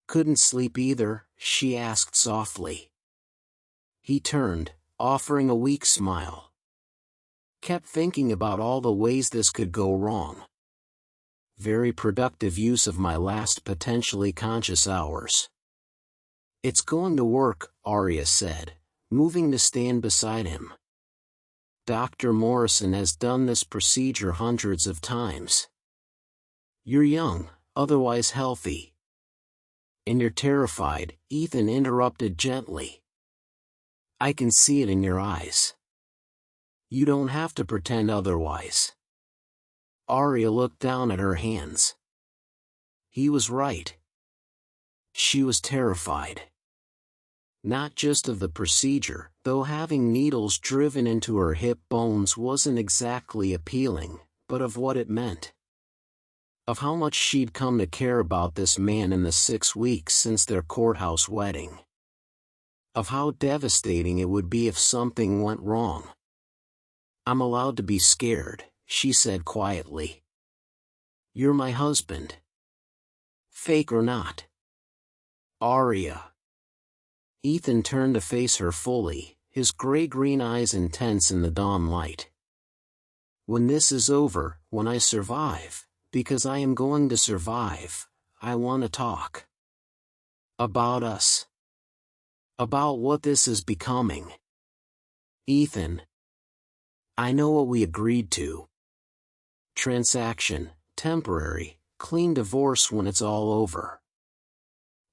"Couldn't sleep either?" she asked softly. He turned, offering a weak smile. "Kept thinking about all the ways this could go wrong. Very productive use of my last potentially conscious hours." "It's going to work," Aria said, moving to stand beside him. "Dr. Morrison has done this procedure hundreds of times. You're young, otherwise healthy." "And you're terrified," Ethan interrupted gently. "I can see it in your eyes. You don't have to pretend otherwise." Aria looked down at her hands. He was right. She was terrified. Not just of the procedure, though having needles driven into her hip bones wasn't exactly appealing, but of what it meant. Of how much she'd come to care about this man in the 6 weeks since their courthouse wedding. Of how devastating it would be if something went wrong. "I'm allowed to be scared," she said quietly. "You're my husband. Fake or not." "Aria." Ethan turned to face her fully, his gray-green eyes intense in the dawn light. "When this is over, when I survive, because I am going to survive, I want to talk. About us. About what this is becoming. Ethan. I know what we agreed to. Transaction, temporary, clean divorce when it's all over.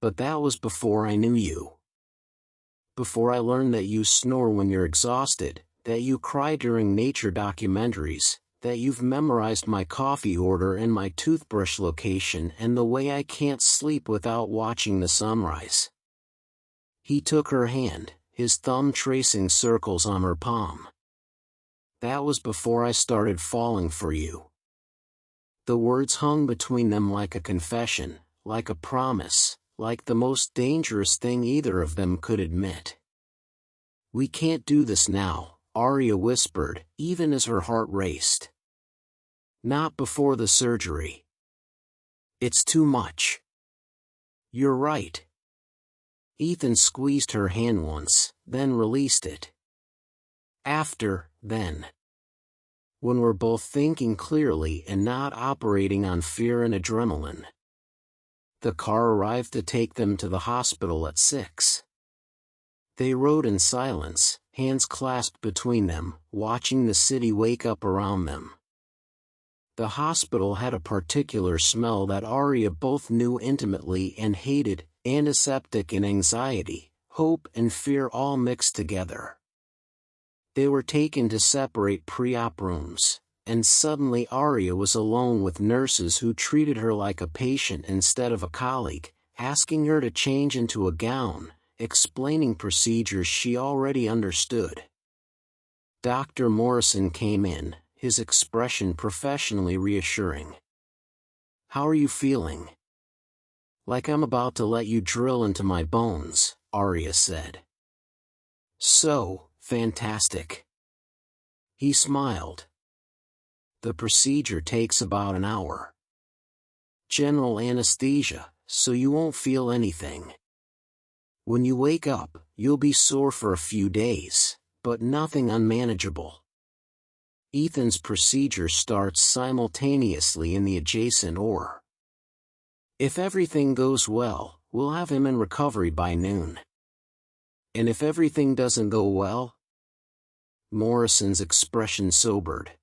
But that was before I knew you. Before I learned that you snore when you're exhausted, that you cry during nature documentaries, that you've memorized my coffee order and my toothbrush location and the way I can't sleep without watching the sunrise." He took her hand, his thumb tracing circles on her palm. "That was before I started falling for you." The words hung between them like a confession, like a promise, like the most dangerous thing either of them could admit. "We can't do this now," Aria whispered, even as her heart raced. "Not before the surgery. It's too much." "You're right." Ethan squeezed her hand once, then released it. Then. When we're both thinking clearly and not operating on fear and adrenaline. The car arrived to take them to the hospital at 6. They rode in silence, hands clasped between them, watching the city wake up around them. The hospital had a particular smell that Aria both knew intimately and hated, antiseptic and anxiety, hope and fear all mixed together. They were taken to separate pre-op rooms, and suddenly Aria was alone with nurses who treated her like a patient instead of a colleague, asking her to change into a gown, explaining procedures she already understood. Dr. Morrison came in, his expression professionally reassuring. "How are you feeling?" "Like I'm about to let you drill into my bones," Aria said. "So, fantastic." He smiled. "The procedure takes about an hour. General anesthesia, so you won't feel anything. When you wake up, you'll be sore for a few days, but nothing unmanageable." Ethan's procedure starts simultaneously in the adjacent OR. "If everything goes well, we'll have him in recovery by noon." "And if everything doesn't go well?" Morrison's expression sobered.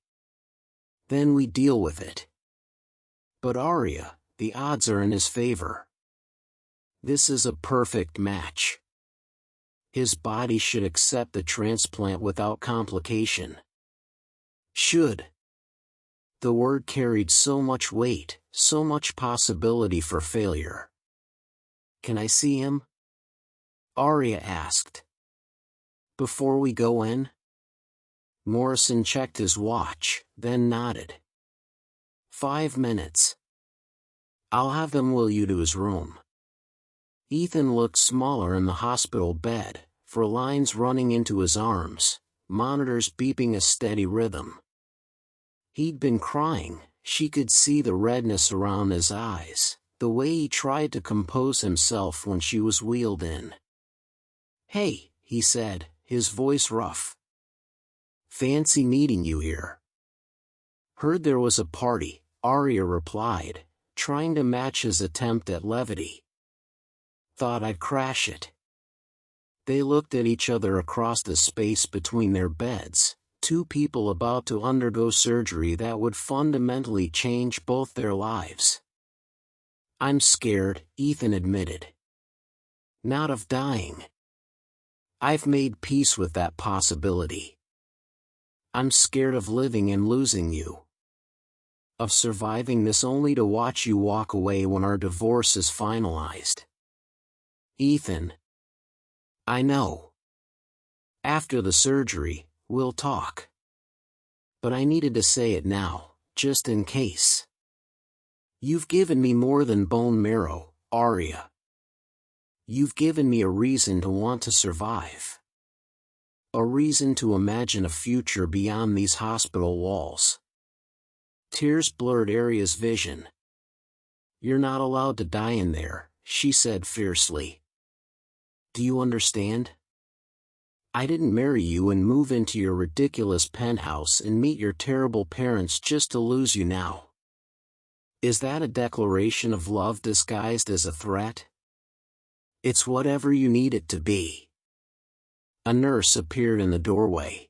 "Then we deal with it." "But Aria, the odds are in his favor. This is a perfect match. His body should accept the transplant without complication." "Should." The word carried so much weight, so much possibility for failure. "Can I see him?" Aria asked. "Before we go in?" Morrison checked his watch, then nodded. 5 minutes. "I'll have them wheel you to his room." Ethan looked smaller in the hospital bed, for lines running into his arms, monitors beeping a steady rhythm. He'd been crying, she could see the redness around his eyes, the way he tried to compose himself when she was wheeled in. "Hey," he said, his voice rough. "Fancy meeting you here." "Heard there was a party," Aria replied, trying to match his attempt at levity. "Thought I'd crash it." They looked at each other across the space between their beds, two people about to undergo surgery that would fundamentally change both their lives. "I'm scared," Ethan admitted. "Not of dying. I've made peace with that possibility. I'm scared of living and losing you. Of surviving this only to watch you walk away when our divorce is finalized." "Ethan. I know. After the surgery, we'll talk. But I needed to say it now, just in case. You've given me more than bone marrow, Aria. You've given me a reason to want to survive. A reason to imagine a future beyond these hospital walls." Tears blurred Aria's vision. "You're not allowed to die in there," she said fiercely. "Do you understand? I didn't marry you and move into your ridiculous penthouse and meet your terrible parents just to lose you now. Is that a declaration of love disguised as a threat? It's whatever you need it to be." A nurse appeared in the doorway.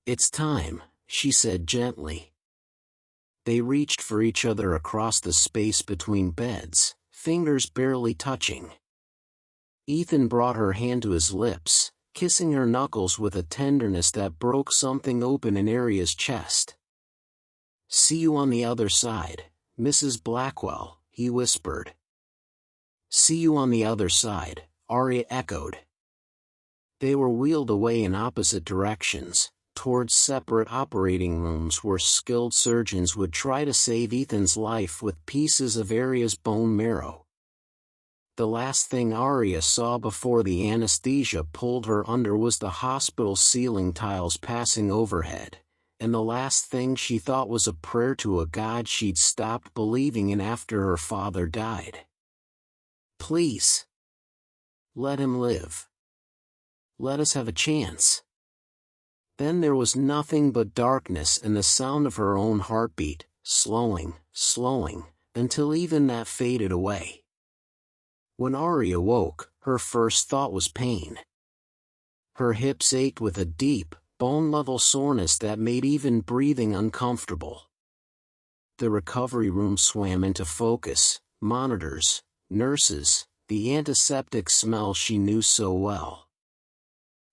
"It's time," she said gently. They reached for each other across the space between beds, fingers barely touching. Ethan brought her hand to his lips, kissing her knuckles with a tenderness that broke something open in Aria's chest. "See you on the other side, Mrs. Blackwell," he whispered. "See you on the other side," Aria echoed. They were wheeled away in opposite directions, towards separate operating rooms where skilled surgeons would try to save Ethan's life with pieces of Aria's bone marrow. The last thing Aria saw before the anesthesia pulled her under was the hospital ceiling tiles passing overhead, and the last thing she thought was a prayer to a god she'd stopped believing in after her father died. "Please. Let him live. Let us have a chance. Then there was nothing but darkness and the sound of her own heartbeat, slowing, until even that faded away. When Aria woke, her first thought was pain. Her hips ached with a deep, bone-level soreness that made even breathing uncomfortable. The recovery room swam into focus, monitors, nurses, the antiseptic smell she knew so well.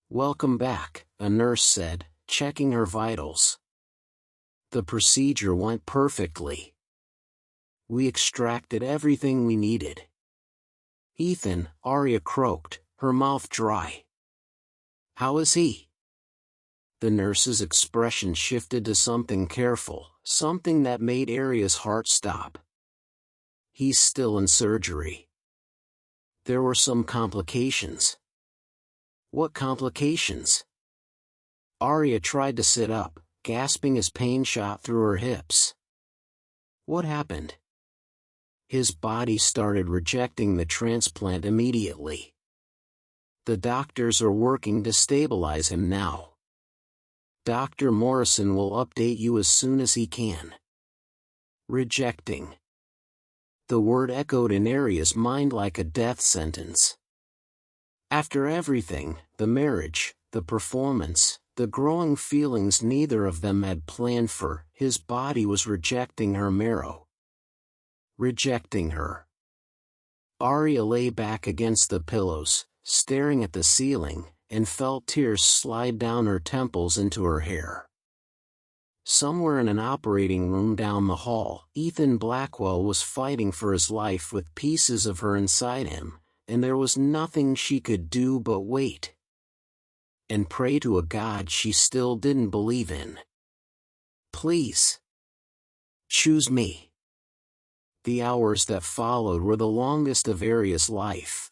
"Welcome back," a nurse said, checking her vitals. "The procedure went perfectly. We extracted everything we needed." "Ethan," Aria croaked, her mouth dry. "How is he?" The nurse's expression shifted to something careful, something that made Aria's heart stop. "He's still in surgery. There were some complications." "What complications?" Aria tried to sit up, gasping as pain shot through her hips. "What happened?" "His body started rejecting the transplant immediately. The doctors are working to stabilize him now. Dr. Morrison will update you as soon as he can." Rejecting. The word echoed in Aria's mind like a death sentence. After everything, the marriage, the performance, the growing feelings neither of them had planned for, his body was rejecting her marrow. Rejecting her. Aria lay back against the pillows, staring at the ceiling, and felt tears slide down her temples into her hair. Somewhere in an operating room down the hall, Ethan Blackwell was fighting for his life with pieces of her inside him, and there was nothing she could do but wait. And pray to a God she still didn't believe in. "Please. Choose me." The hours that followed were the longest of Aria's life.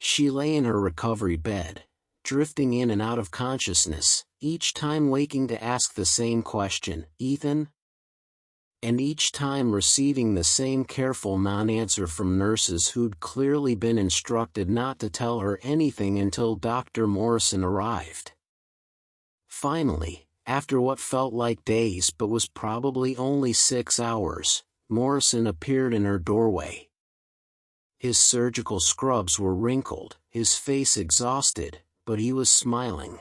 She lay in her recovery bed, drifting in and out of consciousness, each time waking to ask the same question, "Ethan?" And each time receiving the same careful non-answer from nurses who'd clearly been instructed not to tell her anything until Dr. Morrison arrived. Finally, after what felt like days but was probably only 6 hours, Morrison appeared in her doorway. His surgical scrubs were wrinkled, his face exhausted, but he was smiling.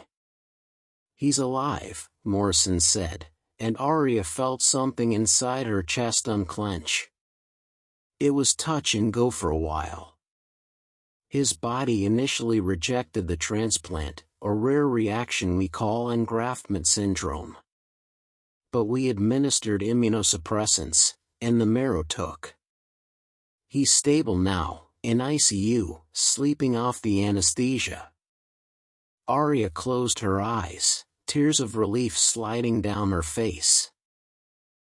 "He's alive," Morrison said, and Aria felt something inside her chest unclench. It was touch and go for a while. His body initially rejected the transplant, a rare reaction we call engraftment syndrome. But we administered immunosuppressants, and the marrow took. He's stable now, in ICU, sleeping off the anesthesia. Aria closed her eyes, tears of relief sliding down her face.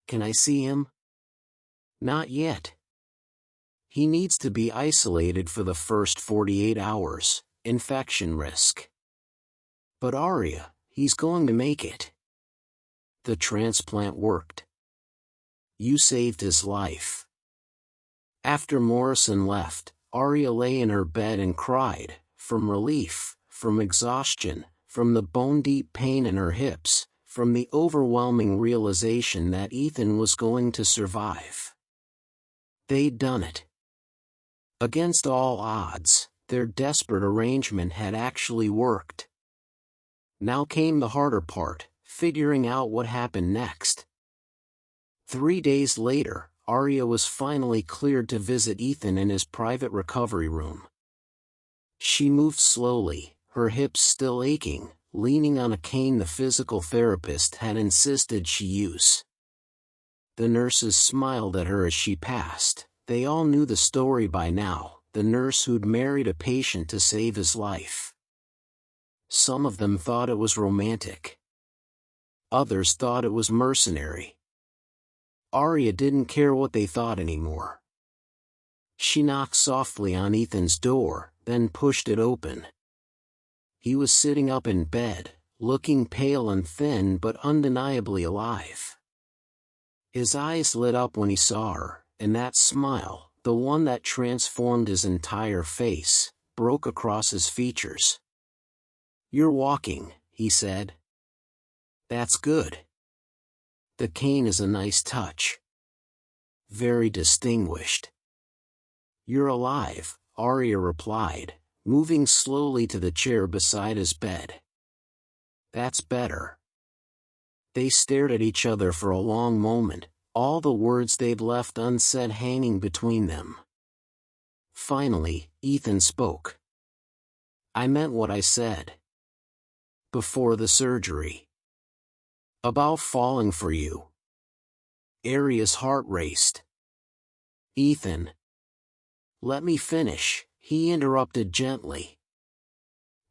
"Can I see him?" "Not yet. He needs to be isolated for the first 48 hours, infection risk." "But Aria, he's going to make it." "The transplant worked. You saved his life." After Morrison left, Aria lay in her bed and cried, from relief, from exhaustion, from the bone-deep pain in her hips, from the overwhelming realization that Ethan was going to survive. They'd done it. Against all odds, their desperate arrangement had actually worked. Now came the harder part, figuring out what happened next. 3 days later, Aria was finally cleared to visit Ethan in his private recovery room. She moved slowly, her hips still aching, leaning on a cane the physical therapist had insisted she use. The nurses smiled at her as she passed. They all knew the story by now, the nurse who'd married a patient to save his life. Some of them thought it was romantic. Others thought it was mercenary. Aria didn't care what they thought anymore. She knocked softly on Ethan's door, then pushed it open. He was sitting up in bed, looking pale and thin but undeniably alive. His eyes lit up when he saw her, and that smile, the one that transformed his entire face, broke across his features. "You're walking," he said. "That's good. The cane is a nice touch. Very distinguished." "You're alive," Aria replied, moving slowly to the chair beside his bed. "That's better." They stared at each other for a long moment, all the words they'd left unsaid hanging between them. Finally, Ethan spoke. "I meant what I said. Before the surgery. About falling for you." Aria's heart raced. "Ethan. Let me finish," he interrupted gently.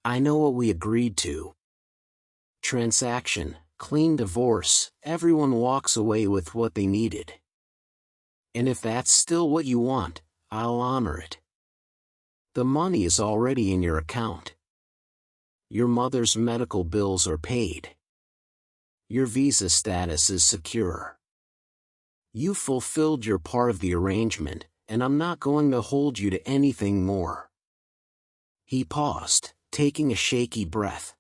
"I know what we agreed to. Transaction, clean divorce, everyone walks away with what they needed. And if that's still what you want, I'll honor it. The money is already in your account. Your mother's medical bills are paid. Your visa status is secure. You fulfilled your part of the arrangement, and I'm not going to hold you to anything more." He paused, taking a shaky breath.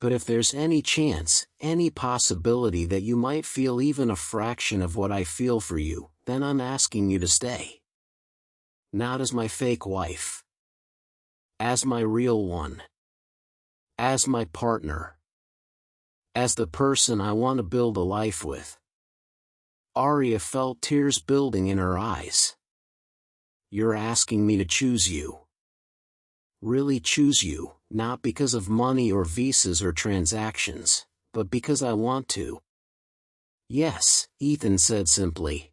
"But if there's any chance, any possibility that you might feel even a fraction of what I feel for you, then I'm asking you to stay. Not as my fake wife. As my real one. As my partner. As the person I want to build a life with." Aria felt tears building in her eyes. "You're asking me to choose you. Really choose you, not because of money or visas or transactions, but because I want to." "Yes," Ethan said simply.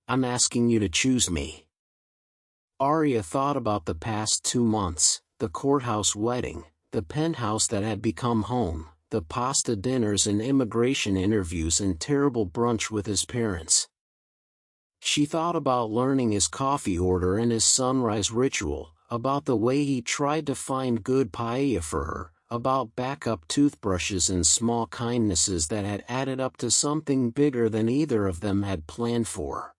"I'm asking you to choose me." Aria thought about the past 2 months, the courthouse wedding, the penthouse that had become home, the pasta dinners and immigration interviews and terrible brunch with his parents. She thought about learning his coffee order and his sunrise ritual, about the way he tried to find good paella for her, about backup toothbrushes and small kindnesses that had added up to something bigger than either of them had planned for.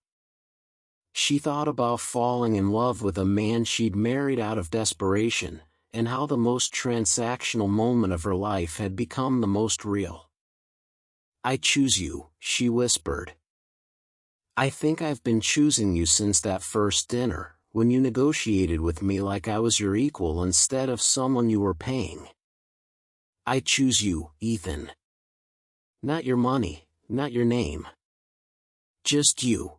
She thought about falling in love with a man she'd married out of desperation, and how the most transactional moment of her life had become the most real. "I choose you," she whispered. "I think I've been choosing you since that first dinner, when you negotiated with me like I was your equal instead of someone you were paying. I choose you, Ethan. Not your money, not your name. Just you."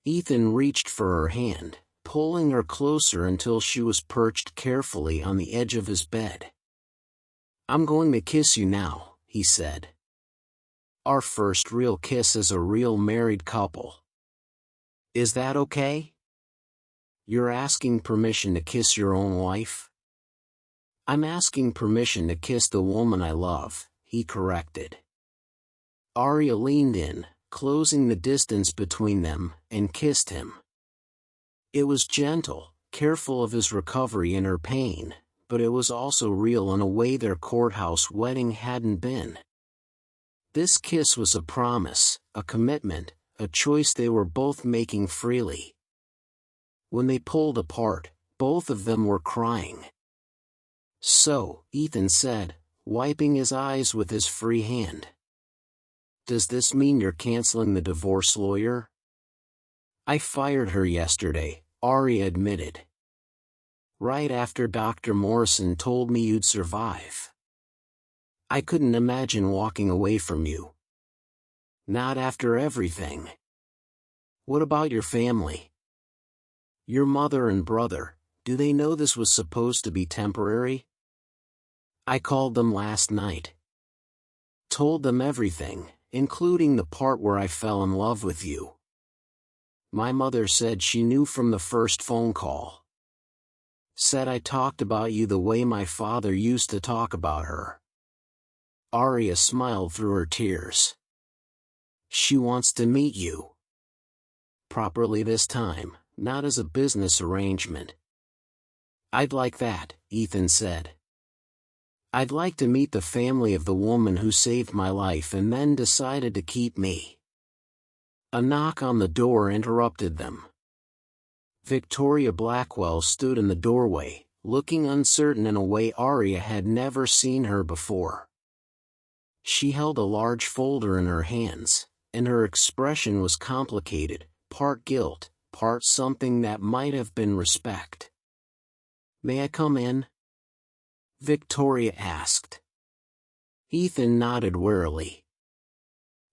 Ethan reached for her hand, pulling her closer until she was perched carefully on the edge of his bed. "I'm going to kiss you now," he said. "Our first real kiss as a real married couple. Is that okay?" "You're asking permission to kiss your own wife?" "I'm asking permission to kiss the woman I love," he corrected. Aria leaned in, closing the distance between them, and kissed him. It was gentle, careful of his recovery and her pain, but it was also real in a way their courthouse wedding hadn't been. This kiss was a promise, a commitment, a choice they were both making freely. When they pulled apart, both of them were crying. "So," Ethan said, wiping his eyes with his free hand. "Does this mean you're canceling the divorce lawyer?" "I fired her yesterday," Aria admitted. "Right after Dr. Morrison told me you'd survive. I couldn't imagine walking away from you. Not after everything." "What about your family? Your mother and brother, do they know this was supposed to be temporary?" "I called them last night. Told them everything, including the part where I fell in love with you. My mother said she knew from the first phone call. Said I talked about you the way my father used to talk about her." Aria smiled through her tears. "She wants to meet you. Properly this time, not as a business arrangement." "I'd like that," Ethan said. "I'd like to meet the family of the woman who saved my life and then decided to keep me." A knock on the door interrupted them. Victoria Blackwell stood in the doorway, looking uncertain in a way Aria had never seen her before. She held a large folder in her hands, and her expression was complicated, part guilt, part something that might have been respect. "May I come in?" Victoria asked. Ethan nodded wearily.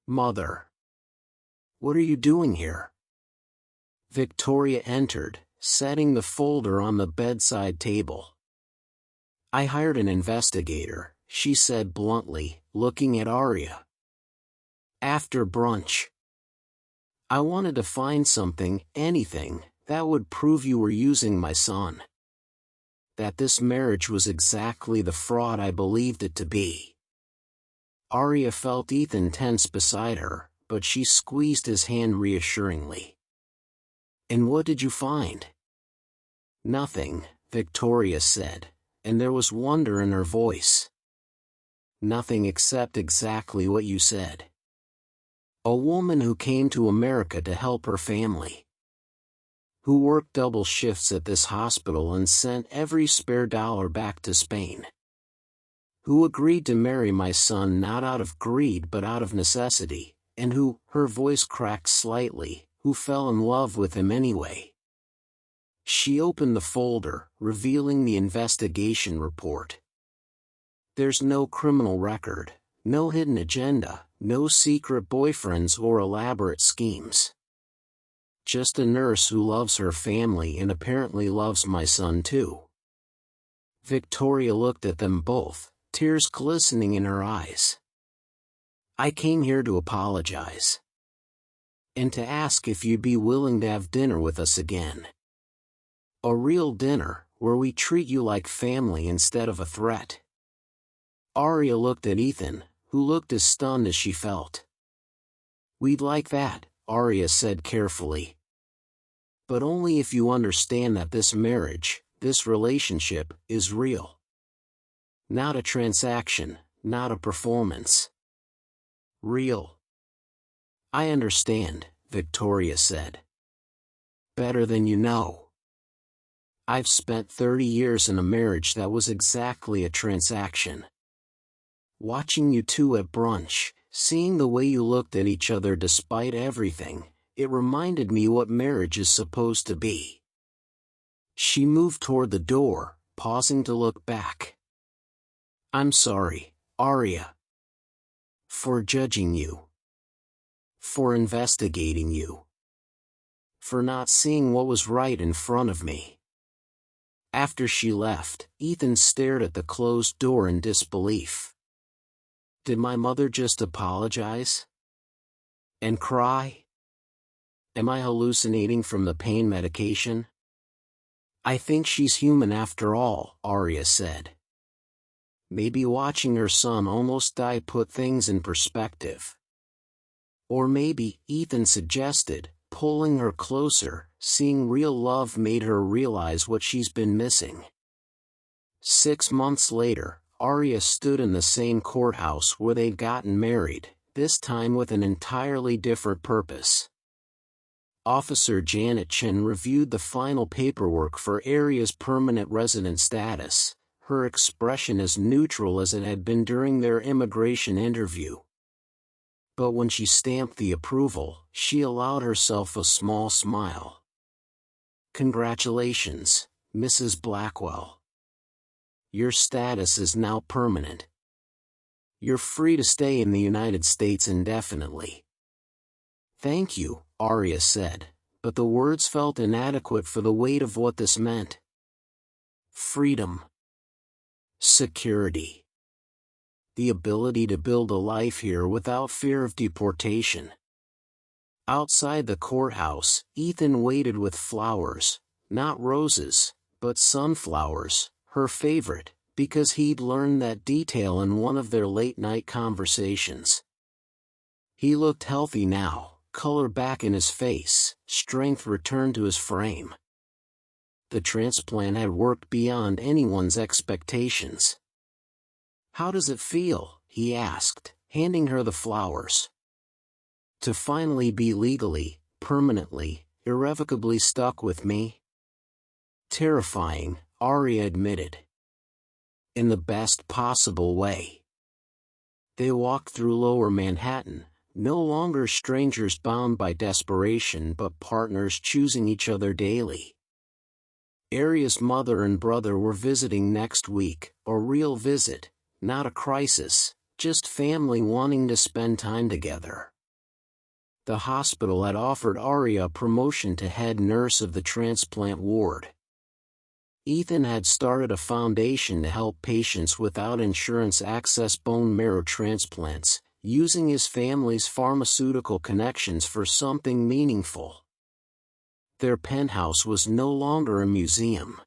"Mother. What are you doing here?" Victoria entered, setting the folder on the bedside table. "I hired an investigator," she said bluntly, looking at Aria. "After brunch. I wanted to find something, anything, that would prove you were using my son. That this marriage was exactly the fraud I believed it to be." Aria felt Ethan tense beside her, but she squeezed his hand reassuringly. "And what did you find?" "Nothing," Victoria said, and there was wonder in her voice. "Nothing except exactly what you said. A woman who came to America to help her family. Who worked double shifts at this hospital and sent every spare dollar back to Spain. Who agreed to marry my son not out of greed but out of necessity, and who," her voice cracked slightly, "who fell in love with him anyway." She opened the folder, revealing the investigation report. "There's no criminal record, no hidden agenda, no secret boyfriends or elaborate schemes. Just a nurse who loves her family and apparently loves my son too." Victoria looked at them both, tears glistening in her eyes. "I came here to apologize. And to ask if you'd be willing to have dinner with us again. A real dinner, where we treat you like family instead of a threat." Aria looked at Ethan, who looked as stunned as she felt. "We'd like that," Aria said carefully. "But only if you understand that this marriage, this relationship, is real. Not a transaction, not a performance. Real." "I understand," Victoria said. "Better than you know. I've spent 30 years in a marriage that was exactly a transaction. Watching you two at brunch, seeing the way you looked at each other despite everything, it reminded me what marriage is supposed to be." She moved toward the door, pausing to look back. "I'm sorry, Aria. For judging you. For investigating you. For not seeing what was right in front of me." After she left, Ethan stared at the closed door in disbelief. Did my mother just apologize? And cry? Am I hallucinating from the pain medication? "I think she's human after all," Aria said. Maybe watching her son almost die put things in perspective. Or maybe, Ethan suggested, pulling her closer, seeing real love made her realize what she's been missing. 6 months later, Aria stood in the same courthouse where they'd gotten married, this time with an entirely different purpose. Officer Janet Chen reviewed the final paperwork for Aria's permanent resident status, her expression as neutral as it had been during their immigration interview. But when she stamped the approval, she allowed herself a small smile. "Congratulations, Mrs. Blackwell. Your status is now permanent. You're free to stay in the United States indefinitely." "Thank you," Aria said, but the words felt inadequate for the weight of what this meant. Freedom. Security. The ability to build a life here without fear of deportation. Outside the courthouse, Ethan waited with flowers, not roses, but sunflowers, her favorite, because he'd learned that detail in one of their late-night conversations. He looked healthy now, color back in his face, strength returned to his frame. The transplant had worked beyond anyone's expectations. "How does it feel?" he asked, handing her the flowers. "To finally be legally, permanently, irrevocably stuck with me?" Terrifying, Aria admitted. In the best possible way. They walked through Lower Manhattan, no longer strangers bound by desperation but partners choosing each other daily. Aria's mother and brother were visiting next week, a real visit, not a crisis, just family wanting to spend time together. The hospital had offered Aria a promotion to head nurse of the transplant ward. Ethan had started a foundation to help patients without insurance access bone marrow transplants, using his family's pharmaceutical connections for something meaningful. Their penthouse was no longer a museum.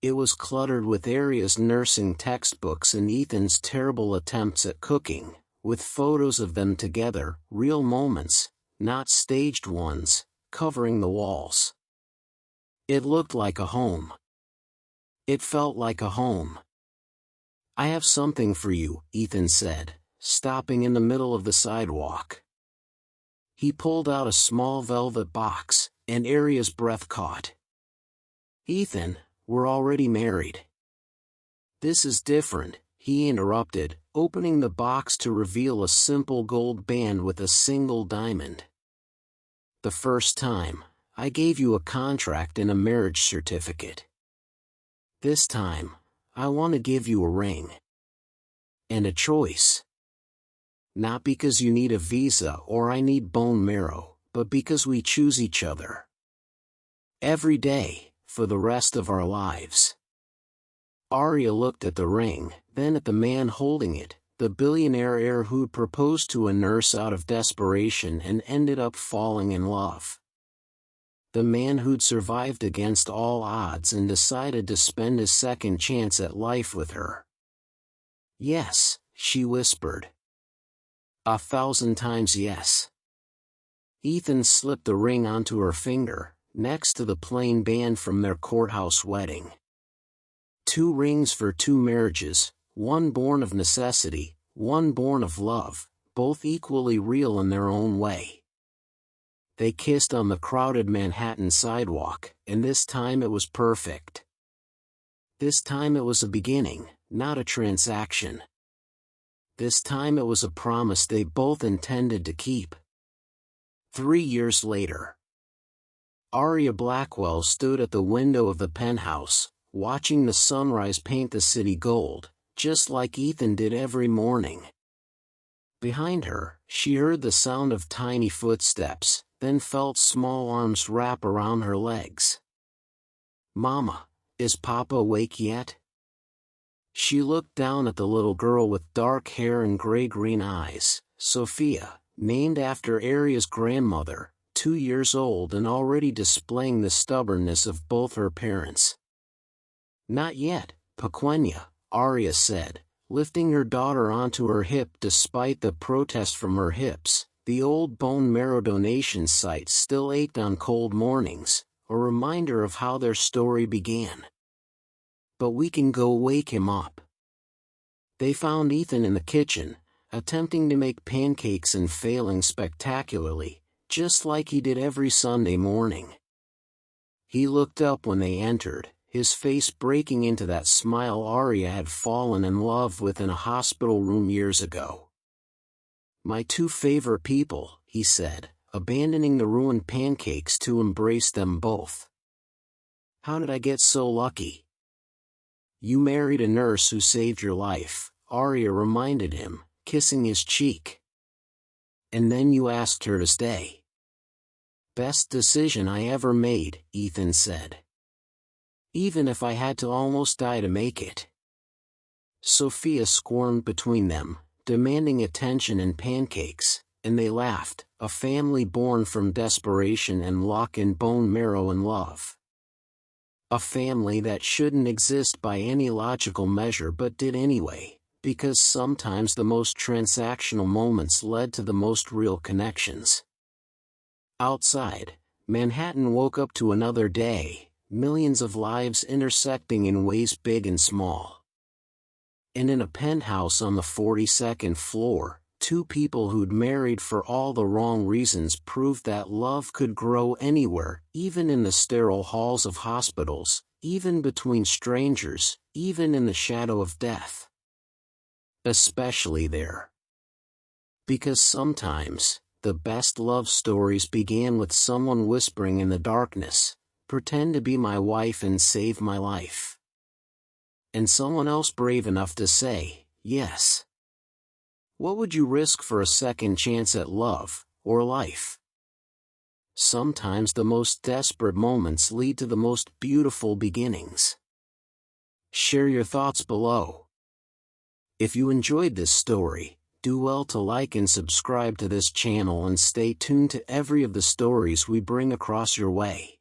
It was cluttered with Aria's nursing textbooks and Ethan's terrible attempts at cooking, with photos of them together, real moments, not staged ones, covering the walls. It looked like a home. It felt like a home. "I have something for you," Ethan said, stopping in the middle of the sidewalk. He pulled out a small velvet box, and Aria's breath caught. "Ethan, we're already married." "This is different," he interrupted, opening the box to reveal a simple gold band with a single diamond. "The first time, I gave you a contract and a marriage certificate. This time, I want to give you a ring. And a choice. Not because you need a visa or I need bone marrow, but because we choose each other. Every day, for the rest of our lives." Aria looked at the ring, then at the man holding it, the billionaire heir who'd proposed to a nurse out of desperation and ended up falling in love. The man who'd survived against all odds and decided to spend his second chance at life with her. "Yes," she whispered. "1,000 times yes." Ethan slipped the ring onto her finger, next to the plain band from their courthouse wedding. 2 rings for 2 marriages, one born of necessity, one born of love, both equally real in their own way. They kissed on the crowded Manhattan sidewalk, and this time it was perfect. This time it was a beginning, not a transaction. This time it was a promise they both intended to keep. 3 years later. Aria Blackwell stood at the window of the penthouse, watching the sunrise paint the city gold, just like Ethan did every morning. Behind her, she heard the sound of tiny footsteps, then felt small arms wrap around her legs. "Mama, is Papa awake yet?" She looked down at the little girl with dark hair and gray-green eyes, Sophia, named after Aria's grandmother, 2 years old and already displaying the stubbornness of both her parents. "Not yet, Pequeña," Aria said, lifting her daughter onto her hip despite the protest from her hips. The old bone marrow donation site still ached on cold mornings, a reminder of how their story began. "But we can go wake him up." They found Ethan in the kitchen, attempting to make pancakes and failing spectacularly, just like he did every Sunday morning. He looked up when they entered, his face breaking into that smile Aria had fallen in love with in a hospital room years ago. "My 2 favorite people," he said, abandoning the ruined pancakes to embrace them both. "How did I get so lucky?" "You married a nurse who saved your life," Aria reminded him, kissing his cheek. "And then you asked her to stay." "Best decision I ever made," Ethan said. "Even if I had to almost die to make it." Sophia squirmed between them, demanding attention and pancakes, and they laughed, a family born from desperation and lock-in bone marrow and love. A family that shouldn't exist by any logical measure but did anyway, because sometimes the most transactional moments led to the most real connections. Outside, Manhattan woke up to another day, millions of lives intersecting in ways big and small. And in a penthouse on the 42nd floor, Two people who'd married for all the wrong reasons proved that love could grow anywhere, even in the sterile halls of hospitals, even between strangers, even in the shadow of death. Especially there. Because sometimes, the best love stories began with someone whispering in the darkness, "Pretend to be my wife and save my life." And someone else brave enough to say, "Yes." What would you risk for a second chance at love, or life? Sometimes the most desperate moments lead to the most beautiful beginnings. Share your thoughts below. If you enjoyed this story, do well to like and subscribe to this channel and stay tuned to every of the stories we bring across your way.